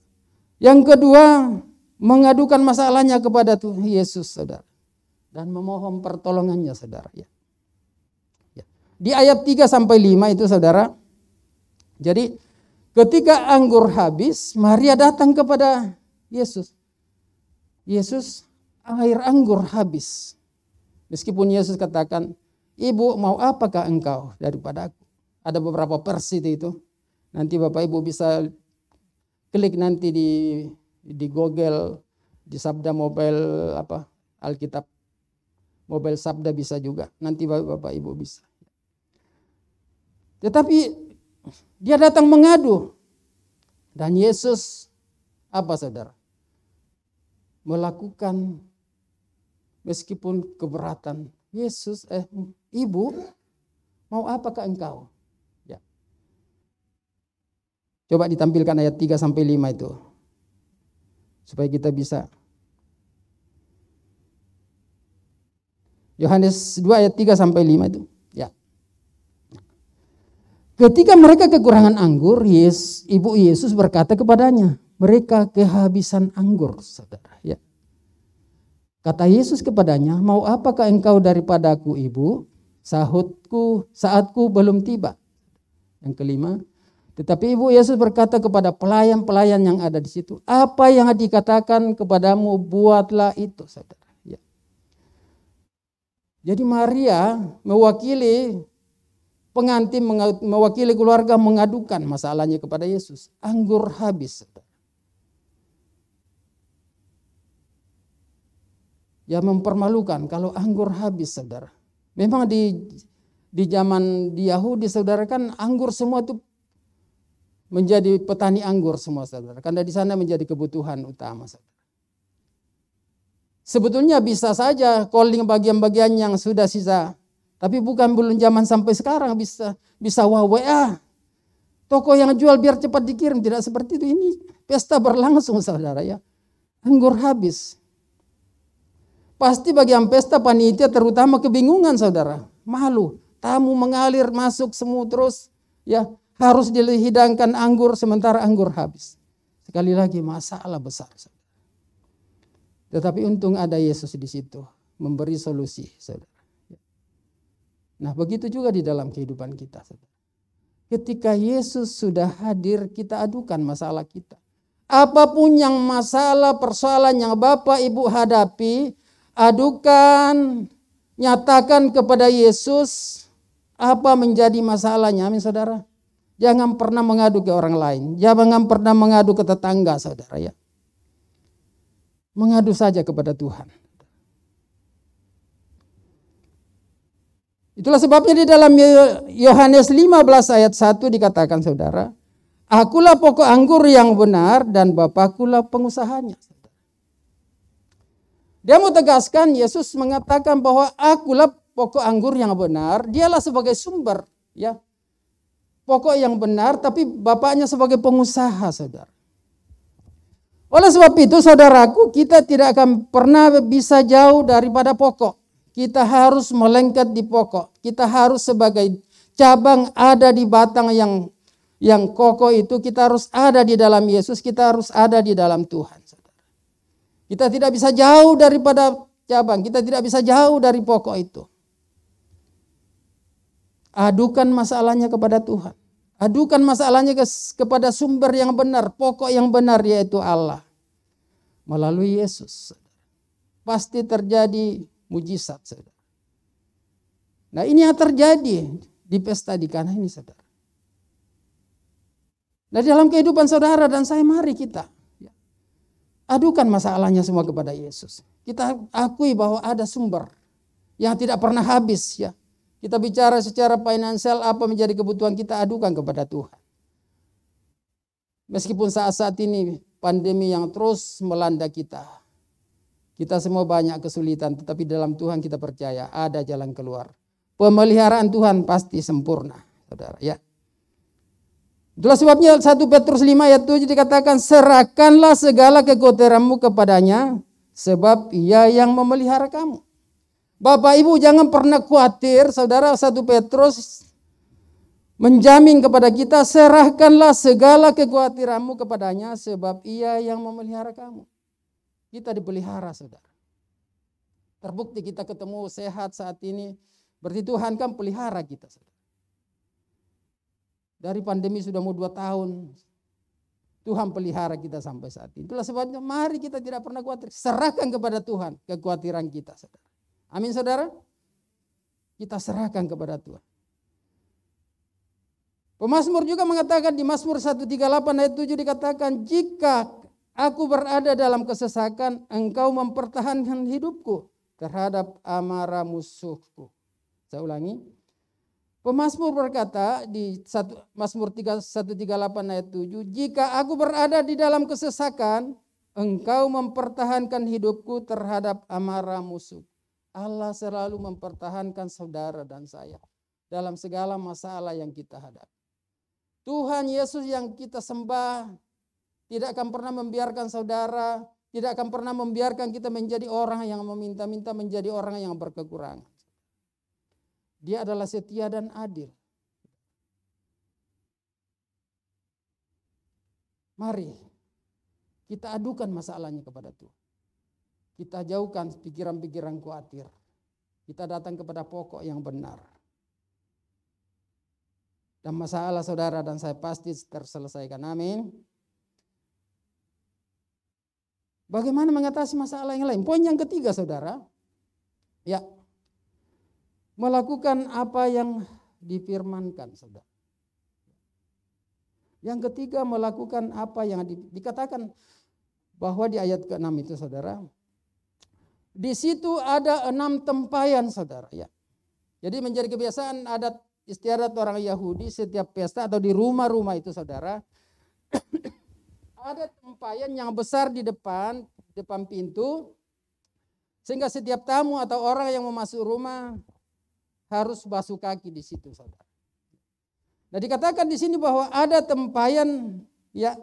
Yang kedua, mengadukan masalahnya kepada Tuhan Yesus, saudara. Dan memohon pertolongannya, saudara. Ya. Di ayat 3 sampai 5 itu, saudara. Jadi ketika anggur habis, Maria datang kepada Yesus. Yesus, air anggur habis. Meskipun Yesus katakan, Ibu mau apakah engkau daripada aku? Ada beberapa versi itu. Nanti Bapak Ibu bisa klik nanti di Google, di Sabda Mobile Alkitab Mobile Sabda bisa juga. Nanti Bapak Ibu bisa. Tetapi Dia datang mengadu. Dan Yesus apa saudara? Melakukan meskipun keberatan. Yesus, ibu, mau apakah engkau? Ya. Coba ditampilkan ayat 3 sampai 5 itu. Supaya kita bisa. Yohanes 2 ayat 3 sampai 5 itu. Ya. Ketika mereka kekurangan anggur, ibu Yesus berkata kepadanya, mereka kehabisan anggur, saudara. Ya. Kata Yesus kepadanya, mau apakah engkau daripadaku, ibu? Sahutku, saatku belum tiba. Yang kelima, tetapi ibu Yesus berkata kepada pelayan-pelayan yang ada di situ, apa yang dikatakan kepadamu, buatlah itu, saudara. Ya. Jadi Maria mewakili pengantin, mewakili keluarga mengadukan masalahnya kepada Yesus. Anggur habis. Ya mempermalukan kalau anggur habis, saudara. Memang di zaman di Yahudi, saudara, kan anggur semua itu menjadi petani anggur semua, saudara. Karena di sana menjadi kebutuhan utama, saudara. Sebetulnya bisa saja calling bagian-bagian yang sudah sisa. Tapi belum zaman sampai sekarang bisa WA. Toko yang jual biar cepat dikirim, tidak seperti itu. Ini pesta berlangsung, saudara, ya. Anggur habis. Pasti bagian pesta panitia terutama kebingungan, saudara. Malu, tamu mengalir masuk semua terus, ya, harus dihidangkan anggur sementara anggur habis. Sekali lagi masalah besar, saudara. Tetapi untung ada Yesus di situ memberi solusi, saudara. Nah, begitu juga di dalam kehidupan kita, saudara. Ketika Yesus sudah hadir, kita adukan masalah kita. Apapun yang masalah, persoalan yang Bapak Ibu hadapi, adukan, nyatakan kepada Yesus apa menjadi masalahnya, amin, saudara. Jangan pernah mengadu ke orang lain, jangan pernah mengadu ke tetangga, saudara, ya. Mengadu saja kepada Tuhan. Itulah sebabnya di dalam Yohanes 15 ayat 1 dikatakan, saudara, akulah pokok anggur yang benar dan Bapakkulah pengusahanya. Dia mau tegaskan, Yesus mengatakan bahwa akulah pokok anggur yang benar, dialah sebagai sumber, ya. Pokok yang benar, tapi Bapaknya sebagai pengusaha, saudara. Oleh sebab itu, saudaraku, kita tidak akan pernah bisa jauh daripada pokok. Kita harus melengket di pokok. Kita harus sebagai cabang ada di batang yang kokoh itu. Kita harus ada di dalam Yesus. Kita harus ada di dalam Tuhan. Kita tidak bisa jauh daripada cabang. Kita tidak bisa jauh dari pokok itu. Adukan masalahnya kepada Tuhan. Adukan masalahnya kepada sumber yang benar. Pokok yang benar yaitu Allah. Melalui Yesus. Pasti terjadi mujizat, saudara. Nah, ini yang terjadi di pesta di Kana ini, saudara. Nah, dalam kehidupan saudara dan saya, mari kita adukan masalahnya semua kepada Yesus. Kita akui bahwa ada sumber yang tidak pernah habis, ya. Kita bicara secara finansial, apa menjadi kebutuhan kita, adukan kepada Tuhan. Meskipun saat-saat ini pandemi yang terus melanda kita. Kita semua banyak kesulitan, tetapi dalam Tuhan kita percaya ada jalan keluar. Pemeliharaan Tuhan pasti sempurna, saudara, ya. Itulah sebabnya 1 Petrus 5 ayat 7 dikatakan, serahkanlah segala kekhawatiranmu kepadanya, sebab Ia yang memelihara kamu. Bapak Ibu jangan pernah khawatir, saudara. 1 Petrus menjamin kepada kita, serahkanlah segala kekhawatiranmu kepadanya, sebab Ia yang memelihara kamu. Kita dipelihara, saudara. Terbukti kita ketemu sehat saat ini. Berarti Tuhan kan pelihara kita, saudara. Dari pandemi sudah mau 2 tahun. Tuhan pelihara kita sampai saat ini. Itulah sebabnya mari kita tidak pernah khawatir. Serahkan kepada Tuhan kekhawatiran kita, saudara. Amin, saudara. Kita serahkan kepada Tuhan. Pemazmur juga mengatakan di Mazmur 138 ayat 7 dikatakan, jika aku berada dalam kesesakan, engkau mempertahankan hidupku terhadap amarah musuhku. Saya ulangi. Pemazmur berkata di Mazmur 138 ayat 7, jika aku berada di dalam kesesakan, Engkau mempertahankan hidupku terhadap amarah musuh. Allah selalu mempertahankan saudara dan saya dalam segala masalah yang kita hadapi. Tuhan Yesus yang kita sembah tidak akan pernah membiarkan saudara, tidak akan pernah membiarkan kita menjadi orang yang meminta-minta, menjadi orang yang berkekurangan. Dia adalah setia dan adil. Mari kita adukan masalahnya kepada Tuhan. Kita jauhkan pikiran-pikiran khawatir. Kita datang kepada pokok yang benar. Dan masalah saudara dan saya pasti terselesaikan. Amin. Bagaimana mengatasi masalah yang lain? Poin yang ketiga, saudara. Ya. Melakukan apa yang difirmankan, saudara. Yang ketiga, melakukan apa yang dikatakan bahwa di ayat ke-6 itu, saudara. Di situ ada 6 tempayan, saudara. Ya. Jadi menjadi kebiasaan adat istiadat orang Yahudi setiap pesta atau di rumah-rumah itu, saudara. Ada tempayan yang besar di depan pintu. Sehingga setiap tamu atau orang yang mau masuk rumah harus basuh kaki di situ, saudara. Nah, dikatakan di sini bahwa ada tempayan, ya.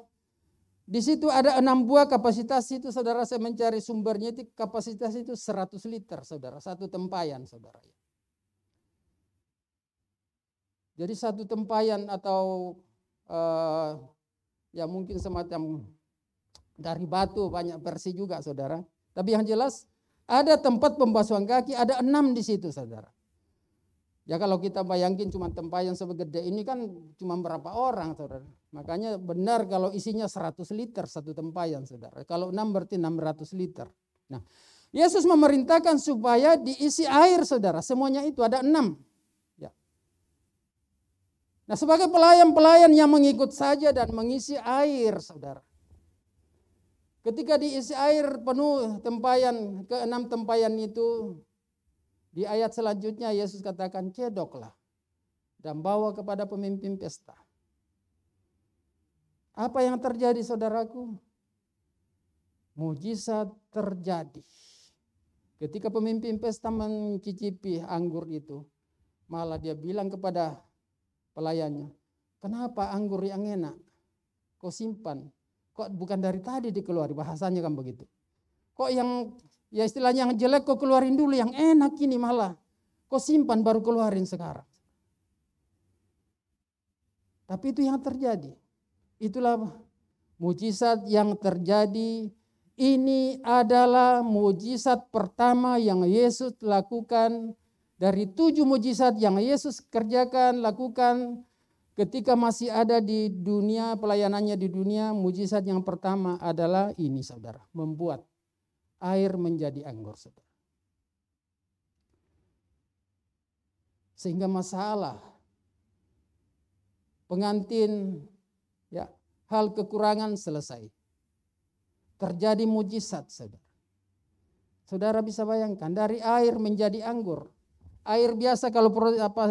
Di situ ada 6 buah kapasitas itu, saudara. Saya mencari sumbernya itu, kapasitas itu 100 liter, saudara. Satu tempayan, saudara. Jadi satu tempayan atau ya mungkin semacam dari batu, banyak versi juga, saudara. Tapi yang jelas ada tempat pembasuhan kaki, ada 6 di situ, saudara. Ya kalau kita bayangin cuma tempayan sebegede ini kan cuma berapa orang, saudara. Makanya benar kalau isinya 100 liter satu tempayan, saudara. Kalau 6 berarti 600 liter. Nah, Yesus memerintahkan supaya diisi air, saudara. Semuanya itu ada 6. Ya. Nah, sebagai pelayan-pelayan yang mengikut saja dan mengisi air, saudara. Ketika diisi air penuh tempayan, ke-6 tempayan itu, di ayat selanjutnya Yesus katakan, cedoklah dan bawa kepada pemimpin pesta. Apa yang terjadi, saudaraku? Mujizat terjadi. Ketika pemimpin pesta mencicipi anggur itu, malah dia bilang kepada pelayannya, kenapa anggur yang enak kau simpan? Kok bukan dari tadi dikeluari? Bahasanya kan begitu. Kok yang ya istilahnya yang jelek kau keluarin dulu, yang enak ini malah kau simpan baru keluarin sekarang. Tapi itu yang terjadi. Itulah mujizat yang terjadi. Ini adalah mujizat pertama yang Yesus lakukan dari 7 mujizat yang Yesus lakukan ketika masih ada di dunia, pelayanannya di dunia. Mujizat yang pertama adalah ini, saudara, membuat air menjadi anggur, saudara. Sehingga masalah pengantin, ya, hal kekurangan selesai. Terjadi mujizat, saudara. Saudara bisa bayangkan dari air menjadi anggur. Air biasa kalau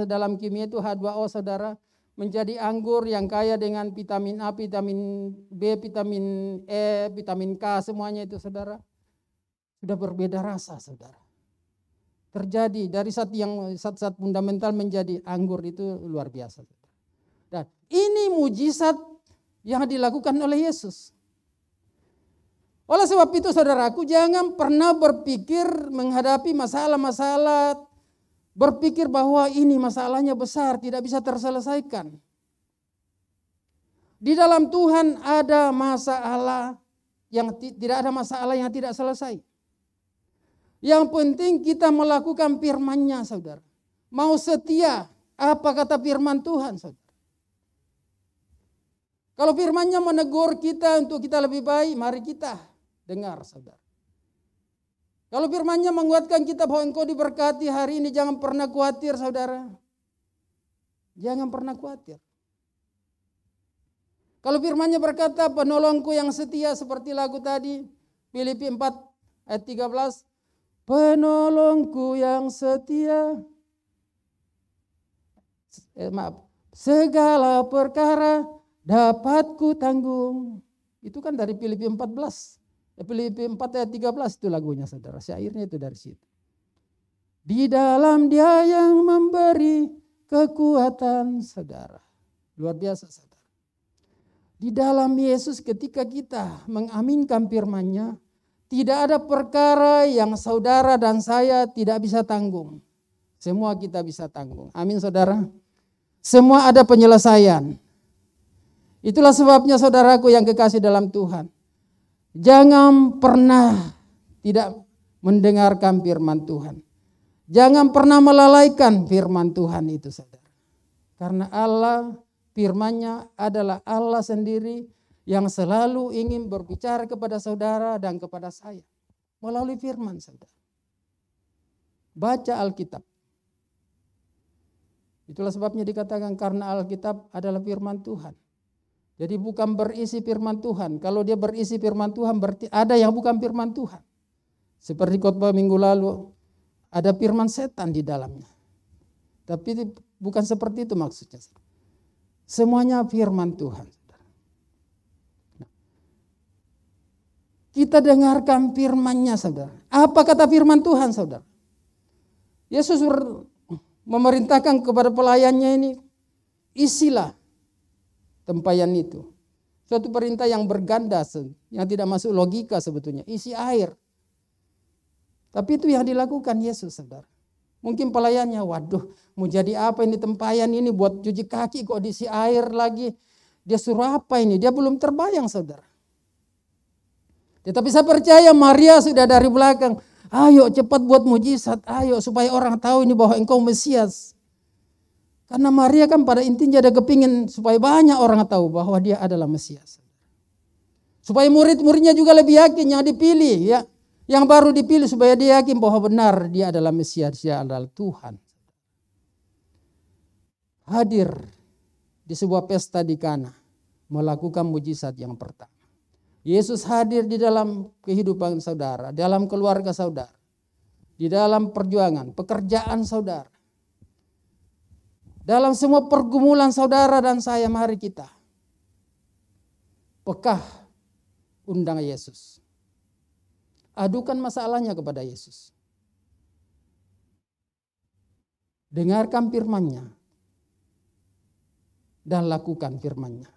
dalam kimia itu H2O, saudara, menjadi anggur yang kaya dengan vitamin A, vitamin B, vitamin E, vitamin K, semuanya itu, saudara. Sudah berbeda rasa, saudara. Terjadi dari zat fundamental menjadi anggur itu luar biasa, saudara. Dan ini mujizat yang dilakukan oleh Yesus. Oleh sebab itu, saudaraku, jangan pernah berpikir menghadapi masalah-masalah, berpikir bahwa ini masalahnya besar, tidak bisa terselesaikan. Di dalam Tuhan ada masalah yang tidak ada masalah yang tidak selesai. Yang penting kita melakukan firman-Nya, saudara. Mau setia, apa kata firman Tuhan, saudara. Kalau firman-Nya menegur kita untuk kita lebih baik, mari kita dengar, saudara. Kalau firman-Nya menguatkan kita bahwa engkau diberkati hari ini, jangan pernah khawatir, saudara. Jangan pernah khawatir. Kalau firman-Nya berkata, penolongku yang setia, seperti lagu tadi, Filipi 4 ayat 13, penolongku yang setia. segala perkara dapat ku tanggung. Itu kan dari Filipi 14. Filipi 4 ayat 13 itu lagunya saudara. Syairnya itu dari situ. Di dalam Dia yang memberi kekuatan saudara. Luar biasa saudara. Di dalam Yesus ketika kita mengaminkan firman-Nya, tidak ada perkara yang saudara dan saya tidak bisa tanggung. Semua kita bisa tanggung. Amin saudara. Semua ada penyelesaian. Itulah sebabnya saudaraku yang kekasih dalam Tuhan. Jangan pernah tidak mendengarkan firman Tuhan. Jangan pernah melalaikan firman Tuhan itu saudara. Karena Allah firman-Nya adalah Allah sendiri yang selalu ingin berbicara kepada saudara dan kepada saya. Melalui firman saudara. Baca Alkitab. Itulah sebabnya dikatakan karena Alkitab adalah firman Tuhan. Jadi bukan berisi firman Tuhan. Kalau dia berisi firman Tuhan berarti ada yang bukan firman Tuhan. Seperti khotbah minggu lalu, ada firman setan di dalamnya. Tapi bukan seperti itu maksudnya. Semuanya firman Tuhan. Kita dengarkan firman-Nya saudara. Apa kata firman Tuhan saudara? Yesus memerintahkan kepada pelayannya ini, isilah tempayan itu. Suatu perintah yang berganda, yang tidak masuk logika sebetulnya. Isi air. Tapi itu yang dilakukan Yesus saudara. Mungkin pelayannya, waduh mau jadi apa ini tempayan ini buat cuci kaki kok diisi air lagi. Dia suruh apa ini? Dia belum terbayang saudara. Tetapi saya percaya Maria sudah dari belakang. Ayo cepat buat mujizat. Ayo supaya orang tahu ini bahwa engkau Mesias. Karena Maria kan pada intinya ada kepingin supaya banyak orang tahu bahwa dia adalah Mesias. Supaya murid-muridnya juga lebih yakin yang dipilih ya. Yang baru dipilih supaya dia yakin bahwa benar dia adalah Mesias, dia adalah Tuhan. Hadir di sebuah pesta di Kana melakukan mujizat yang pertama. Yesus hadir di dalam kehidupan saudara, dalam keluarga saudara, di dalam perjuangan, pekerjaan saudara. Dalam semua pergumulan saudara dan saya, mari kita pekah undang Yesus. Adukan masalahnya kepada Yesus. Dengarkan firman-Nya dan lakukan firman-Nya.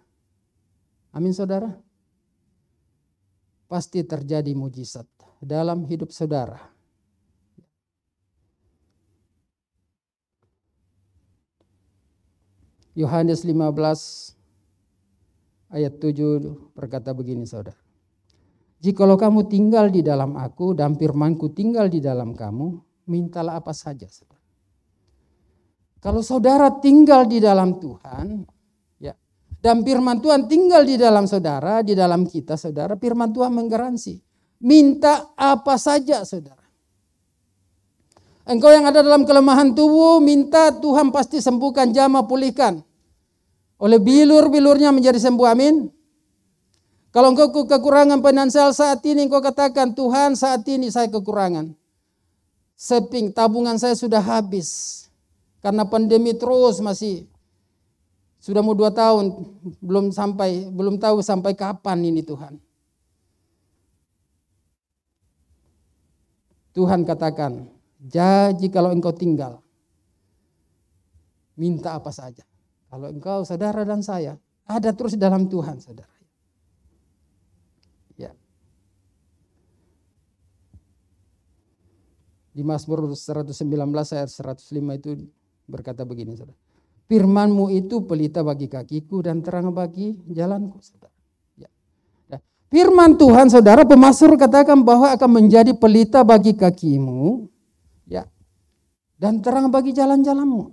Amin saudara. Pasti terjadi mujizat dalam hidup saudara. Yohanes 15 ayat 7 berkata begini saudara. Jikalau kamu tinggal di dalam aku dan firman-Ku tinggal di dalam kamu, mintalah apa saja saudara. Kalau saudara tinggal di dalam Tuhan, ya, dan firman Tuhan tinggal di dalam saudara, di dalam kita saudara, firman Tuhan menggaransi. Minta apa saja saudara. Engkau yang ada dalam kelemahan tubuh, minta Tuhan pasti sembuhkan, jamah, pulihkan. Oleh bilur-bilurnya menjadi sembuh, amin. Kalau engkau kekurangan finansial saat ini, engkau katakan, Tuhan saat ini saya kekurangan. Saving, tabungan saya sudah habis. Karena pandemi terus masih, sudah mau 2 tahun, belum tahu sampai kapan ini Tuhan. Tuhan katakan, jadi kalau engkau tinggal, minta apa saja. Kalau engkau, saudara dan saya, ada terus dalam Tuhan, saudara. Ya. Di Mazmur 119 ayat 105 itu berkata begini, saudara. Firman-Mu itu pelita bagi kakiku dan terang bagi jalanku, saudara. Ya. Nah, firman Tuhan, saudara, pemazmur katakan bahwa akan menjadi pelita bagi kakimu, ya, dan terang bagi jalan-jalanmu.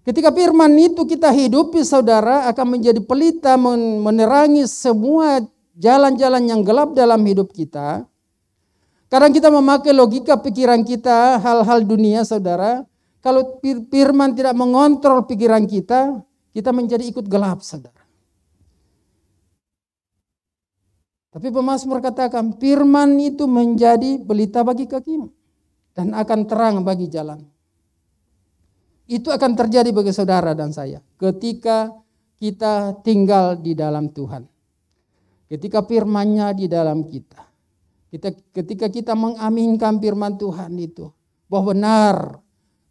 Ketika firman itu kita hidupi, saudara, akan menjadi pelita menerangi semua jalan-jalan yang gelap dalam hidup kita. Kadang kita memakai logika pikiran kita, hal-hal dunia, saudara. Kalau firman tidak mengontrol pikiran kita, kita menjadi ikut gelap, saudara. Tapi pemazmur katakan, firman itu menjadi pelita bagi kakimu dan akan terang bagi jalan. Itu akan terjadi bagi saudara dan saya ketika kita tinggal di dalam Tuhan. Ketika firman-Nya di dalam kita. Ketika kita mengaminkan firman Tuhan itu. Bahwa benar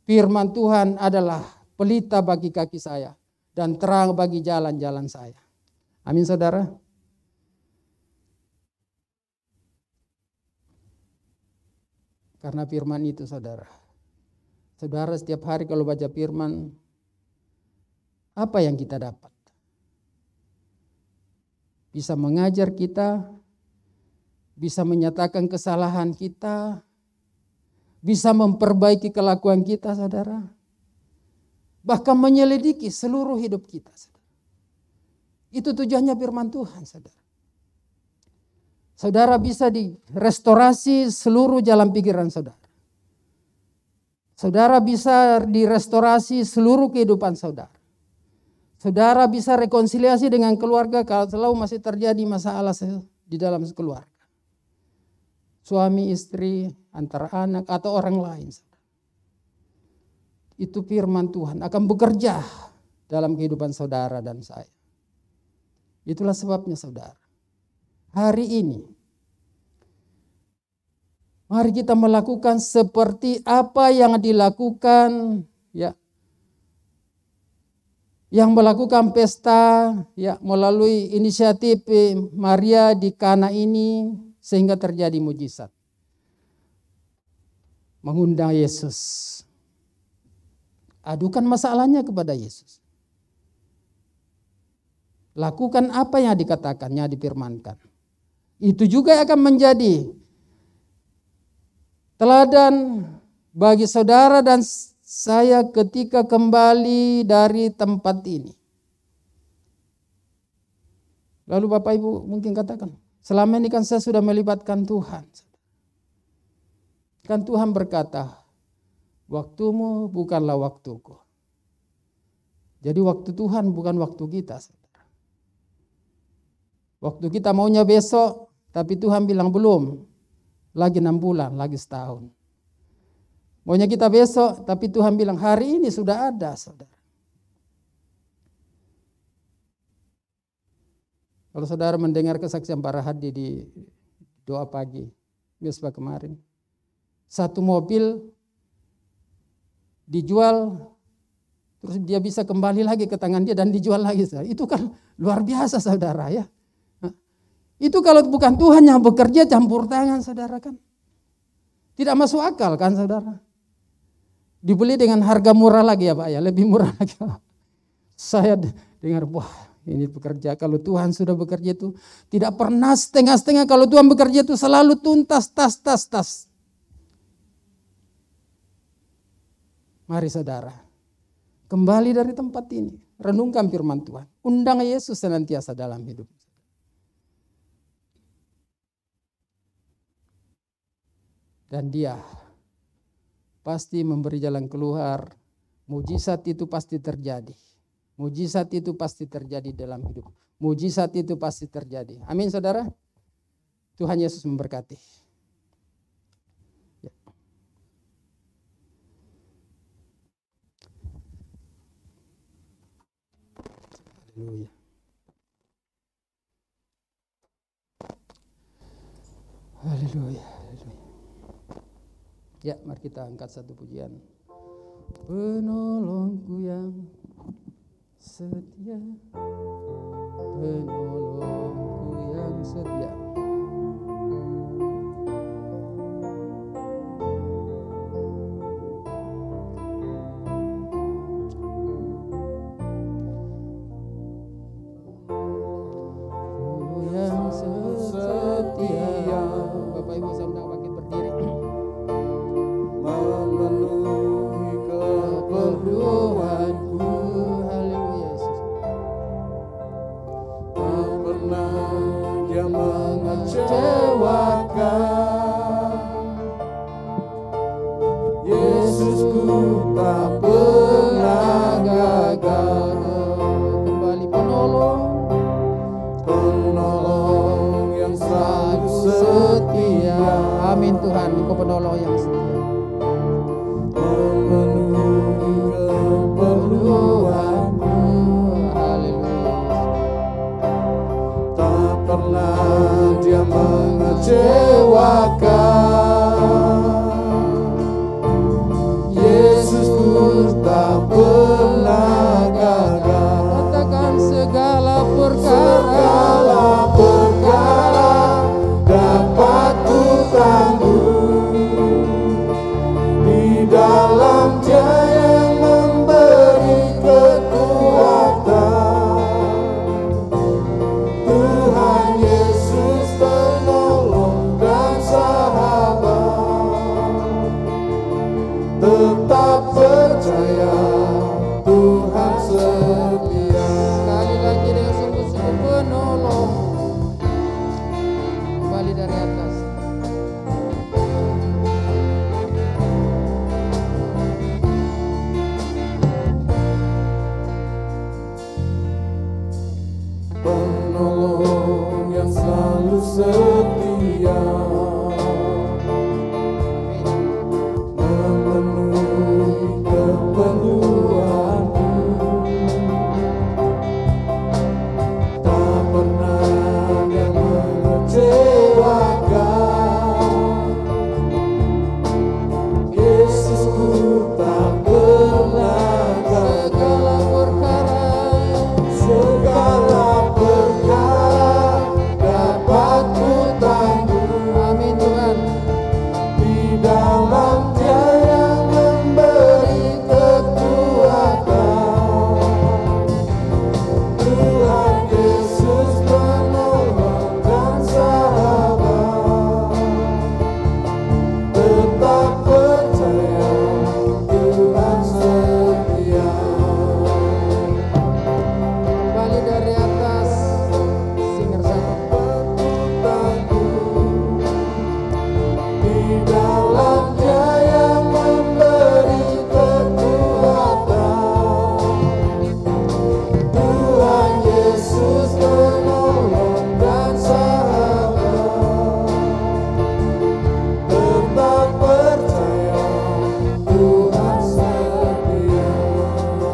firman Tuhan adalah pelita bagi kaki saya. Dan terang bagi jalan-jalan saya. Amin saudara. Karena firman itu saudara. Saudara setiap hari kalau baca firman, apa yang kita dapat? Bisa mengajar kita, bisa menyatakan kesalahan kita, bisa memperbaiki kelakuan kita saudara. Bahkan menyelidiki seluruh hidup kita saudara. Itu tujuannya firman Tuhan saudara. Saudara bisa direstorasi seluruh jalan pikiran saudara. Saudara bisa direstorasi seluruh kehidupan saudara. Saudara bisa rekonsiliasi dengan keluarga kalau selalu masih terjadi masalah di dalam keluarga. Suami, istri, antara anak atau orang lain. Itu firman Tuhan akan bekerja dalam kehidupan saudara dan saya. Itulah sebabnya saudara. Hari ini, mari kita melakukan seperti apa yang dilakukan, ya, yang melakukan pesta, ya, melalui inisiatif Maria di Kana ini, sehingga terjadi mujizat. Mengundang Yesus. Adukan masalahnya kepada Yesus. Lakukan apa yang dikatakannya, difirmankan. Itu juga akan menjadi teladan bagi saudara dan saya ketika kembali dari tempat ini. Lalu Bapak Ibu mungkin katakan, selama ini kan saya sudah melibatkan Tuhan. Kan Tuhan berkata, waktumu bukanlah waktuku. Jadi waktu Tuhan bukan waktu kita. Waktu kita maunya besok, tapi Tuhan bilang belum. Lagi 6 bulan, lagi setahun. Maunya kita besok, tapi Tuhan bilang hari ini sudah ada, saudara. Kalau saudara mendengar kesaksian para hadi di doa pagi, misbah kemarin. Satu mobil dijual, terus dia bisa kembali lagi ke tangan dia dan dijual lagi. Saudara. Itu kan luar biasa saudara ya. Itu kalau bukan Tuhan yang bekerja campur tangan saudara kan. Tidak masuk akal kan saudara. Dibeli dengan harga murah lagi ya Pak ya, lebih murah lagi. Saya dengar, wah ini bekerja. Kalau Tuhan sudah bekerja itu tidak pernah setengah-setengah. Kalau Tuhan bekerja itu selalu tuntas, tas. Mari saudara, kembali dari tempat ini. Renungkan firman Tuhan. Undang Yesus senantiasa dalam hidup. Dan dia pasti memberi jalan keluar. Mujizat itu pasti terjadi. Mujizat itu pasti terjadi dalam hidup. Mujizat itu pasti terjadi. Amin saudara. Tuhan Yesus memberkati. Ya. Haleluya. Haleluya. Ya, mari kita angkat satu pujian. Penolongku yang setia, penolongku yang setia. Yang setia. Bapak Ibu saya undang bangkit berdiri. Memenuhi keperluanku. Haleluya Yesus. Tak pernah dia mengecewakan. Yesusku tak pernah gagal. Kembali penolong yang selalu setia. Amin Tuhan, Engkau penolong yang setia. Memenuhi dia mengecewakan. Yesusku tak pernah gagal. Katakan segala perkara dapat ku tanggung di dalam Dia yang memberi kekuatan. Tuhan Yesus penolong dan sahabat, tetap percaya Tuhan setia. Sekali lagi dengan sungguh-sungguh penolong. Kembali dari atas. Penolong yang selalu setia, memenuhi keperluanku. Tak pernah Dia mengecewakan. Yesusku tak pernah gagal. Segala perkara dapat ku tanggung. Amin Tuhan. Di dalam Dia yang memberi kekuatan. Tuhan Yesus penolong dan sahabat, tetap percaya Tuhan setia. Kembali dari atas. Singer satu. Di dalam Dia yang memberi kekuatan. Tuhan Yesus penolong dan sahabat, tetap percaya Tuhan setia.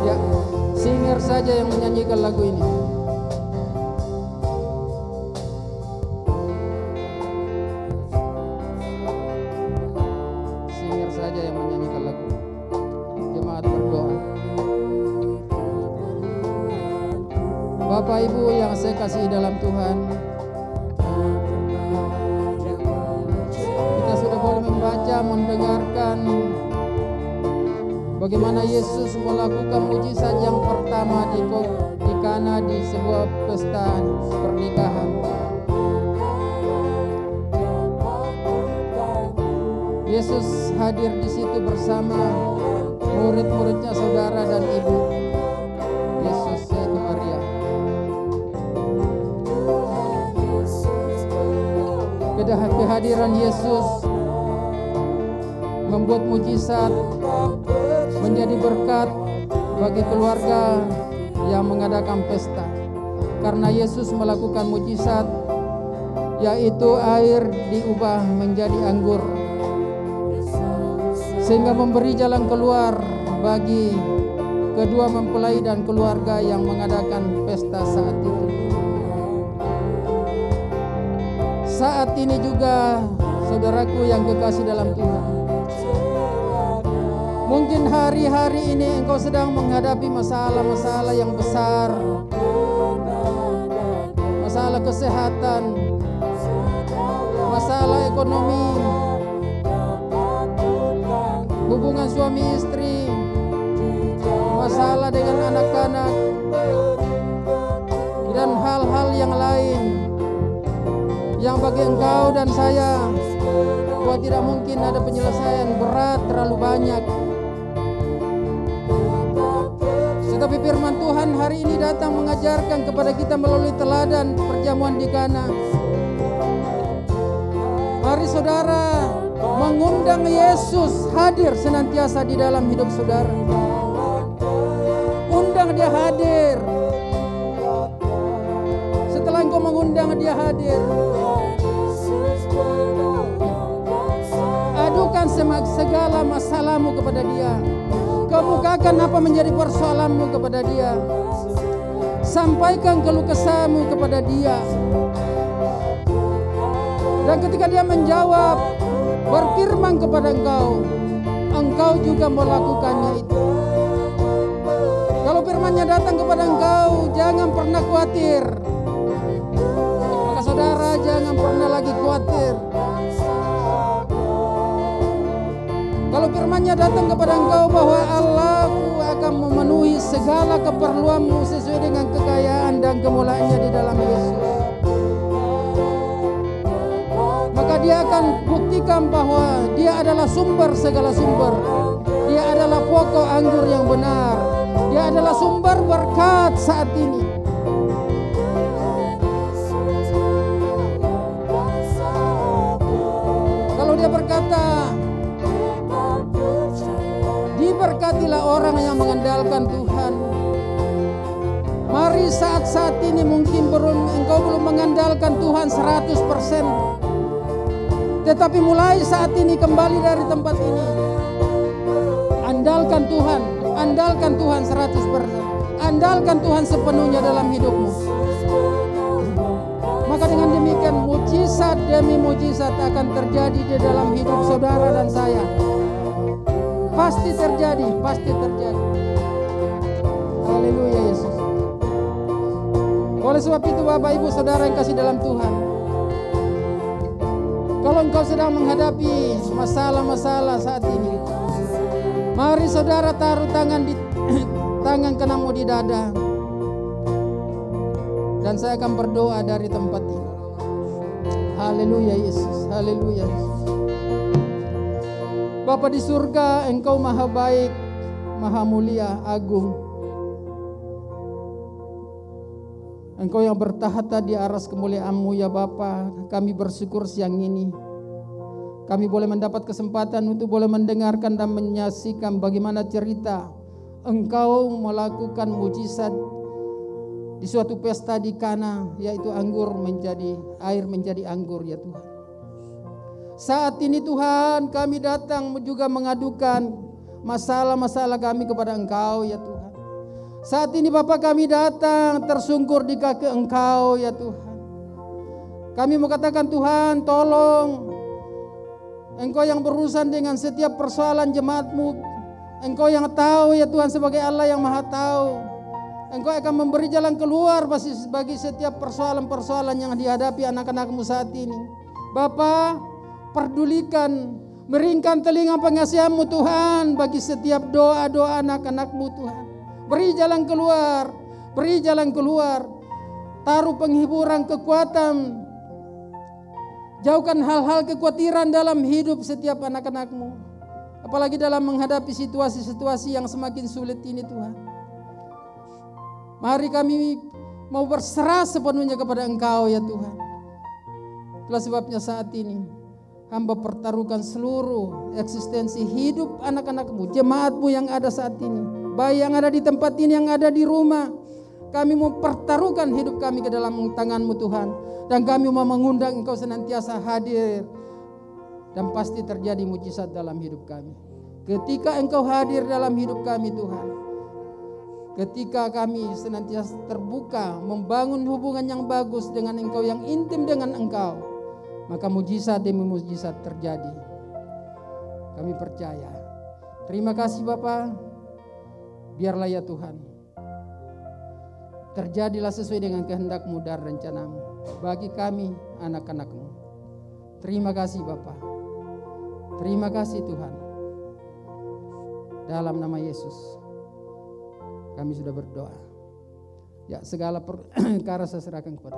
Ya, singer saja yang menyanyikan lagu ini. Singer saja yang menyanyikan lagu. Jemaat berdoa. Bapak Ibu yang saya kasihi dalam Tuhan, kita sudah boleh membaca, mendengarkan bagaimana Yesus melakukan mujizat yang pertama di Kana di sebuah pesta pernikahan. Yesus hadir di situ bersama murid-muridnya, saudara dan ibu Yesus, yaitu Maria. Kehadiran Yesus membuat mujizat menjadi berkat bagi keluarga yang mengadakan pesta. Karena Yesus melakukan mujizat, yaitu air diubah menjadi anggur, sehingga memberi jalan keluar bagi kedua mempelai dan keluarga yang mengadakan pesta saat itu. Saat ini juga, saudaraku yang kekasih dalam Tuhan, mungkin hari-hari ini engkau sedang menghadapi masalah-masalah yang besar, masalah kesehatan, masalah ekonomi, hubungan suami istri, masalah dengan anak-anak, dan hal-hal yang lain yang bagi engkau dan saya bahwa tidak mungkin ada penyelesaian, berat, terlalu banyak. Tetapi firman Tuhan hari ini datang mengajarkan kepada kita melalui teladan perjamuan di Kana. Mari saudara mengundang Yesus hadir senantiasa di dalam hidup saudara. Undang Dia hadir. Setelah engkau mengundang Dia hadir, adukan segala masalahmu kepada Dia. Kemukakan apa menjadi persoalanmu kepada Dia. Sampaikan keluh kesahmu kepada Dia. Dan ketika dia menjawab, berfirman kepada engkau, engkau juga melakukannya itu. Kalau firman-Nya datang kepada engkau, jangan pernah khawatir. Maka saudara jangan pernah lagi khawatir. Kalau firman-Nya datang kepada engkau bahwa Allahku akan memenuhi segala keperluanmu sesuai dengan kekayaan dan kemuliaan-Nya di dalam Yesus, maka Dia akan buktikan bahwa Dia adalah sumber segala sumber. Dia adalah pokok anggur yang benar. Dia adalah sumber berkat saat ini. Kalau Dia berkata, diberkatilah orang yang mengandalkan Tuhan. Mari saat-saat ini mungkin engkau belum mengandalkan Tuhan 100%. Tetapi mulai saat ini kembali dari tempat ini, andalkan Tuhan 100%. Andalkan Tuhan sepenuhnya dalam hidupmu. Maka dengan demikian mujizat demi mujizat akan terjadi di dalam hidup saudara dan saya. Pasti terjadi. Haleluya Yesus. Oleh sebab itu Bapak Ibu Saudara yang kasih dalam Tuhan, kalau engkau sedang menghadapi masalah-masalah saat ini, mari saudara taruh tangan di tangan kananmu di dada, dan saya akan berdoa dari tempat ini. Haleluya Yesus, haleluya Yesus. Bapa di surga, Engkau maha baik, maha mulia, agung. Engkau yang bertahta di aras kemuliaan-Mu ya Bapa. Kami bersyukur siang ini kami boleh mendapat kesempatan untuk boleh mendengarkan dan menyaksikan bagaimana cerita Engkau melakukan mujizat di suatu pesta di Kana, yaitu air menjadi anggur ya Tuhan. Saat ini Tuhan kami datang juga mengadukan masalah-masalah kami kepada Engkau ya Tuhan. Saat ini Bapak kami datang tersungkur di kaki Engkau ya Tuhan. Kami mau katakan Tuhan tolong, Engkau yang berurusan dengan setiap persoalan jemaat-Mu. Engkau yang tahu ya Tuhan sebagai Allah yang maha tahu. Engkau akan memberi jalan keluar bagi setiap persoalan-persoalan yang dihadapi anak-anak-Mu saat ini. Bapa, perdulikan, meringkan telinga pengasihan-Mu Tuhan bagi setiap doa-doa anak-anak-Mu Tuhan. Beri jalan keluar, taruh penghiburan, kekuatan. Jauhkan hal-hal kekhawatiran dalam hidup setiap anak-anak-Mu, apalagi dalam menghadapi situasi-situasi yang semakin sulit ini Tuhan. Mari kami mau berserah sepenuhnya kepada Engkau ya Tuhan. Itulah sebabnya saat ini hamba pertaruhkan seluruh eksistensi hidup anak-anak-Mu, jemaat-Mu yang ada saat ini, baik yang ada di tempat ini, yang ada di rumah. Kami mau pertaruhkan hidup kami ke dalam tangan-Mu Tuhan. Dan kami mau mengundang Engkau senantiasa hadir. Dan pasti terjadi mujizat dalam hidup kami. Ketika Engkau hadir dalam hidup kami Tuhan, ketika kami senantiasa terbuka, membangun hubungan yang bagus dengan Engkau, yang intim dengan Engkau, maka mujizat demi mujizat terjadi. Kami percaya. Terima kasih Bapa. Biarlah ya Tuhan, terjadilah sesuai dengan kehendak-Mu dan rencana-Mu bagi kami anak-anak-Mu. Terima kasih Bapa. Terima kasih Tuhan. Dalam nama Yesus kami sudah berdoa. Ya, segala perkara saya serahkan kepada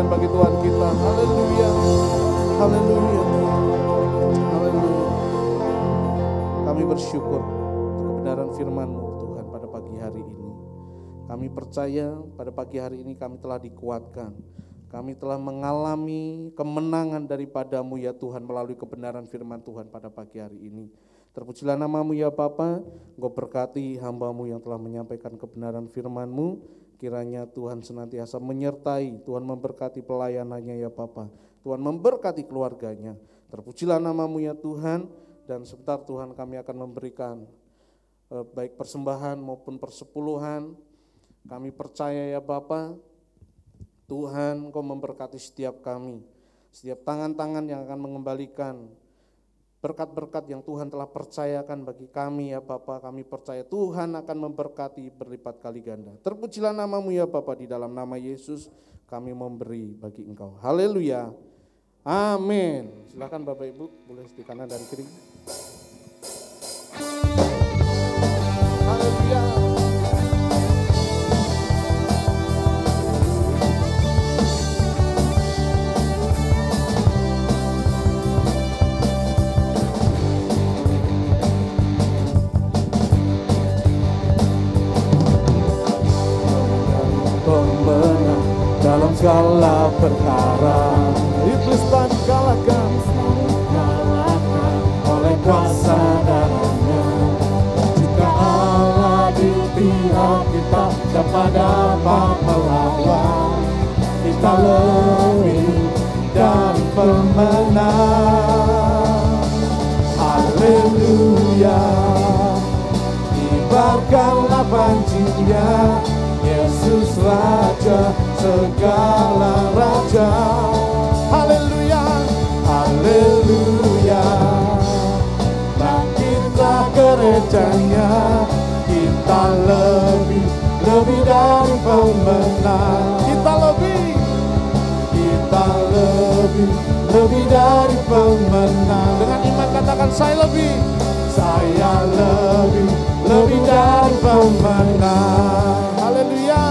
puji-pujian bagi Tuhan kita. Haleluya. Haleluya. Haleluya. Kami bersyukur untuk kebenaran firman-Mu Tuhan pada pagi hari ini. Kami percaya pada pagi hari ini kami telah dikuatkan. Kami telah mengalami kemenangan daripada-Mu ya Tuhan melalui kebenaran firman Tuhan pada pagi hari ini. Terpujilah nama-Mu ya Bapa, Engkau berkati hamba-Mu yang telah menyampaikan kebenaran firman-Mu. Kiranya Tuhan senantiasa menyertai, Tuhan memberkati pelayanannya ya Bapa. Tuhan memberkati keluarganya. Terpujilah nama-Mu ya Tuhan, dan sebentar Tuhan kami akan memberikan baik persembahan maupun persepuluhan. Kami percaya ya Bapa, Tuhan Engkau memberkati setiap kami, setiap tangan-tangan yang akan mengembalikan berkat-berkat yang Tuhan telah percayakan bagi kami ya Bapa. Kami percaya Tuhan akan memberkati berlipat kali ganda. Terpujilah nama-Mu ya Bapa, di dalam nama Yesus kami memberi bagi Engkau. Haleluya. Amin. Silakan Bapak Ibu, boleh di kanan dan kiri. Haleluya. Pemenang dalam segala perkara, iblis tak dikalahkan oleh kuasa darahnya. Jika Allah di pihak kita, siapa dapat melawan? Kita lebih dari pemenang. Haleluya. Kibarkanlah pancinya, Yesus Raja segala raja. Haleluya, haleluya. Bangkitlah gerejanya, kita lebih dari pemenang. Kita lebih dari pemenang. Dengan iman katakan saya lebih dari pemenang. Haleluya.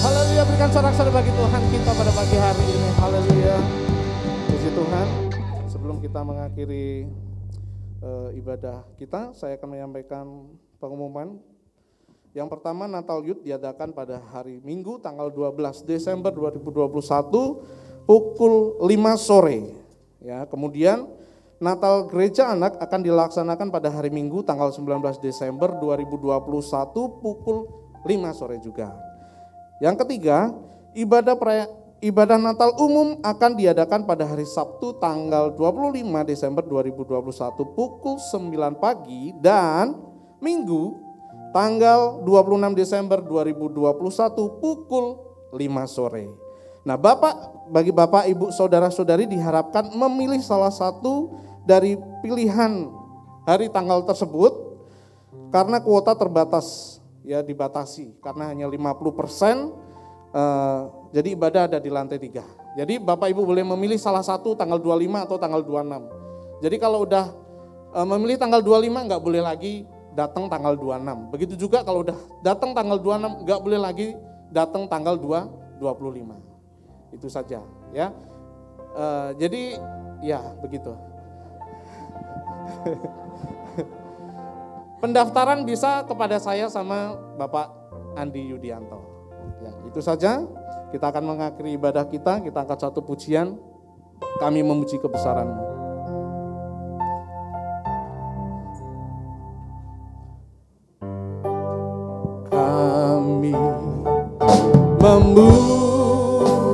Haleluya, berikan sorak-sorai bagi Tuhan kita pada pagi hari ini. Haleluya. Puji Tuhan. Sebelum kita mengakhiri ibadah kita, saya akan menyampaikan pengumuman. Yang pertama, Natal Youth diadakan pada hari Minggu tanggal 12 Desember 2021 pukul 5 sore. Ya, kemudian Natal Gereja Anak akan dilaksanakan pada hari Minggu tanggal 19 Desember 2021 pukul 5 sore juga. Yang ketiga, ibadah Natal umum akan diadakan pada hari Sabtu tanggal 25 Desember 2021 pukul 9 pagi dan Minggu tanggal 26 Desember 2021 pukul 5 sore. Nah, bagi Bapak, Ibu, Saudara-saudari diharapkan memilih salah satu dari pilihan hari tanggal tersebut karena kuota terbatas, ya dibatasi karena hanya 50%, jadi ibadah ada di lantai 3. Jadi Bapak Ibu boleh memilih salah satu tanggal 25 atau tanggal 26. Jadi kalau udah memilih tanggal 25 nggak boleh lagi datang tanggal 26. Begitu juga kalau udah datang tanggal 26 nggak boleh lagi datang tanggal 25. Itu saja ya. Jadi ya begitu. Pendaftaran bisa kepada saya sama Bapak Andi Yudianto. Ya, itu saja. Kita akan mengakhiri ibadah kita. Kita angkat satu pujian. Kami memuji kebesaran-Mu. Kami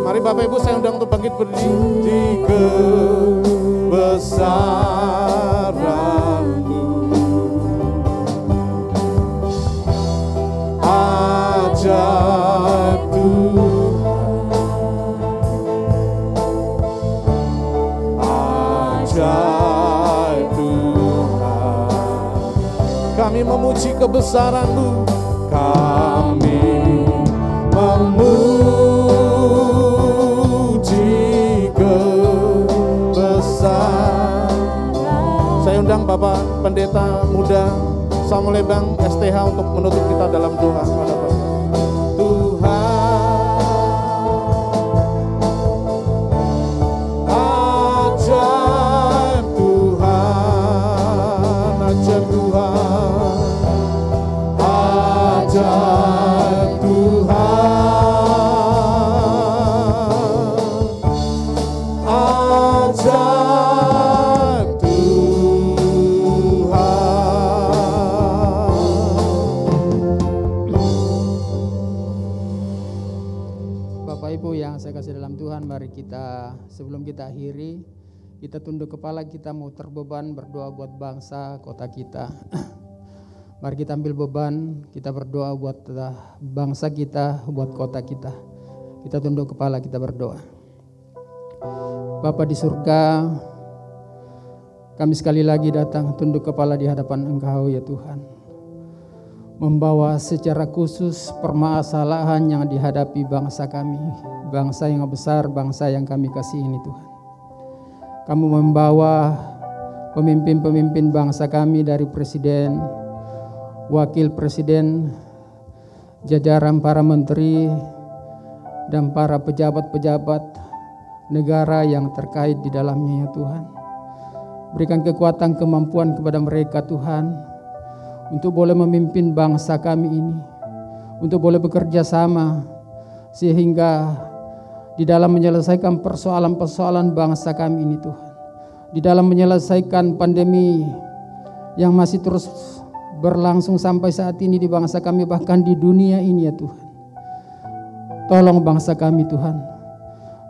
Mari Bapak Ibu saya undang untuk bangkit berdiri. Kebesaran-Mu ajaib Tuhan, ajaib Tuhan. Kami memuji kebesaran-Mu, kami memuji kebesaran. Saya undang Bapak Pendeta Muda Samuel Lebang STH untuk menutup kita dalam doa pada Bapak. Tuhan Bapak Ibu yang saya kasih dalam Tuhan, mari kita sebelum kita akhiri, kita tunduk kepala, kita mau terbeban berdoa buat bangsa kota kita. Mari kita ambil beban, kita berdoa buat bangsa kita, buat kota kita. Kita tunduk kepala, kita berdoa. Bapa di surga, kami sekali lagi datang tunduk kepala di hadapan Engkau ya Tuhan, membawa secara khusus permasalahan yang dihadapi bangsa kami, bangsa yang besar, bangsa yang kami kasih ini Tuhan. Kamu membawa pemimpin-pemimpin bangsa kami dari presiden, wakil presiden, jajaran para menteri, dan para pejabat-pejabat negara yang terkait di dalamnya ya Tuhan. Berikan kekuatan, kemampuan kepada mereka Tuhan, untuk boleh memimpin bangsa kami ini, untuk boleh bekerja sama, sehingga di dalam menyelesaikan persoalan-persoalan bangsa kami ini Tuhan, di dalam menyelesaikan pandemi yang masih terus berlangsung sampai saat ini di bangsa kami, bahkan di dunia ini ya Tuhan. Tolong bangsa kami Tuhan,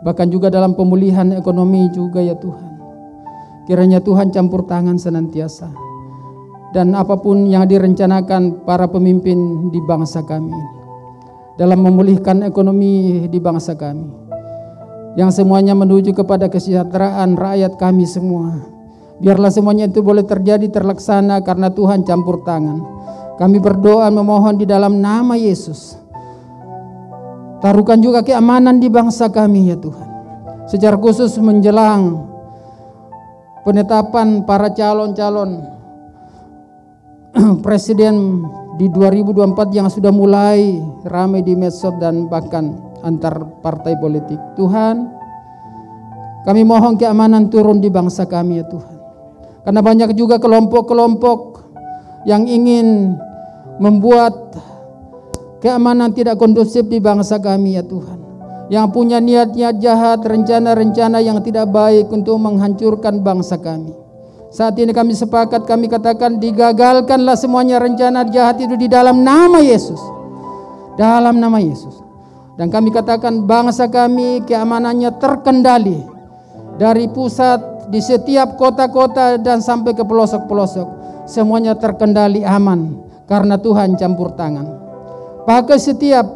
bahkan juga dalam pemulihan ekonomi juga ya Tuhan. Kiranya Tuhan campur tangan senantiasa, dan apapun yang direncanakan para pemimpin di bangsa kami ini, dalam memulihkan ekonomi di bangsa kami, yang semuanya menuju kepada kesejahteraan rakyat kami semua. Biarlah semuanya itu boleh terjadi, terlaksana karena Tuhan campur tangan. Kami berdoa memohon di dalam nama Yesus. Taruhkan juga keamanan di bangsa kami ya Tuhan. Secara khusus menjelang penetapan para calon-calon presiden di 2024 yang sudah mulai ramai di medsos dan bahkan antar partai politik. Tuhan, kami mohon keamanan turun di bangsa kami ya Tuhan. Karena banyak juga kelompok-kelompok yang ingin membuat keamanan tidak kondusif di bangsa kami ya Tuhan. Yang punya niat-niat jahat, rencana-rencana yang tidak baik untuk menghancurkan bangsa kami. Saat ini kami sepakat, kami katakan digagalkanlah semuanya rencana jahat itu di dalam nama Yesus. Dalam nama Yesus. Dan kami katakan bangsa kami keamanannya terkendali. Dari pusat, di setiap kota-kota dan sampai ke pelosok-pelosok. Semuanya terkendali aman karena Tuhan campur tangan. Pakai setiap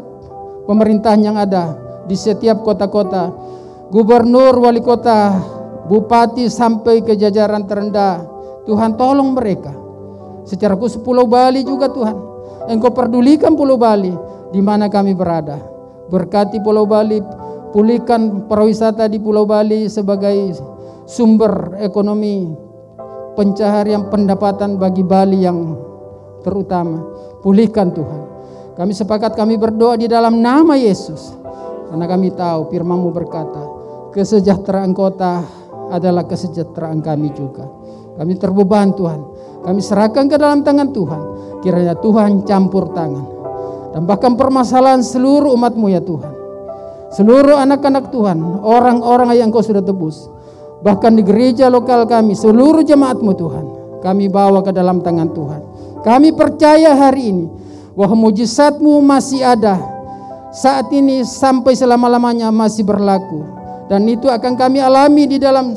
pemerintahan yang ada di setiap kota-kota, gubernur, wali kota, bupati sampai ke jajaran terendah. Tuhan tolong mereka. Secara khusus Pulau Bali juga Tuhan. Engkau pedulikan Pulau Bali di mana kami berada. Berkati Pulau Bali, pulihkan pariwisata di Pulau Bali sebagai sumber ekonomi, pencaharian pendapatan bagi Bali yang terutama. Pulihkan Tuhan. Kami sepakat, kami berdoa di dalam nama Yesus. Karena kami tahu firman-Mu berkata, kesejahteraan kota adalah kesejahteraan kami juga. Kami terbeban Tuhan. Kami serahkan ke dalam tangan Tuhan. Kiranya Tuhan campur tangan. Dan bahkan permasalahan seluruh umat-Mu ya Tuhan. Seluruh anak-anak Tuhan, orang-orang yang Engkau sudah tebus. Bahkan di gereja lokal kami, seluruh jemaat-Mu Tuhan. Kami bawa ke dalam tangan Tuhan. Kami percaya hari ini bahwa mujizat-Mu masih ada. Saat ini sampai selama-lamanya masih berlaku. Dan itu akan kami alami di dalam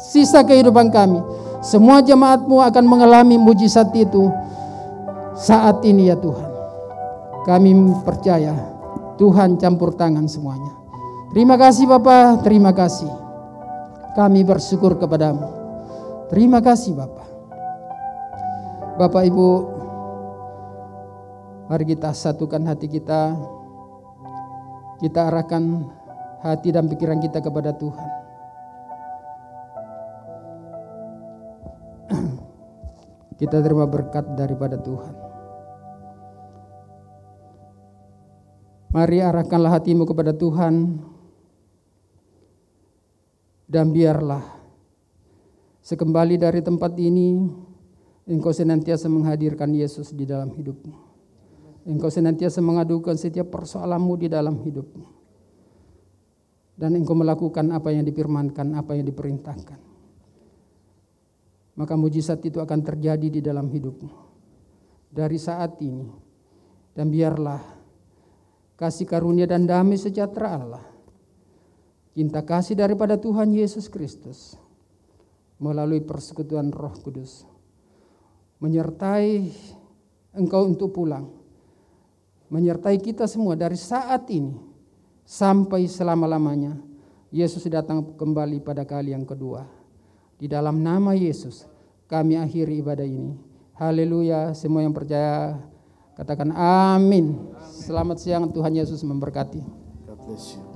sisa kehidupan kami. Semua jemaat-Mu akan mengalami mujizat itu saat ini ya Tuhan. Kami percaya Tuhan campur tangan semuanya. Terima kasih Bapa, terima kasih. Kami bersyukur kepadamu. Terima kasih Bapa. Bapak Ibu, mari kita satukan hati kita. Kita arahkan hati dan pikiran kita kepada Tuhan. Kita terima berkat daripada Tuhan. Mari arahkanlah hatimu kepada Tuhan. Dan biarlah sekembali dari tempat ini, engkau senantiasa menghadirkan Yesus di dalam hidupmu. Engkau senantiasa mengadukan setiap persoalanmu di dalam hidupmu. Dan engkau melakukan apa yang difirmankan, apa yang diperintahkan. Maka mujizat itu akan terjadi di dalam hidupmu. Dari saat ini. Dan biarlah kasih karunia dan damai sejahtera Allah cinta kasih daripada Tuhan Yesus Kristus melalui persekutuan Roh Kudus menyertai engkau untuk pulang, menyertai kita semua dari saat ini sampai selama-lamanya. Yesus datang kembali pada kali yang kedua. Di dalam nama Yesus kami akhiri ibadah ini. Haleluya. Semua yang percaya katakan amin. Selamat siang, Tuhan Yesus memberkati. God bless you.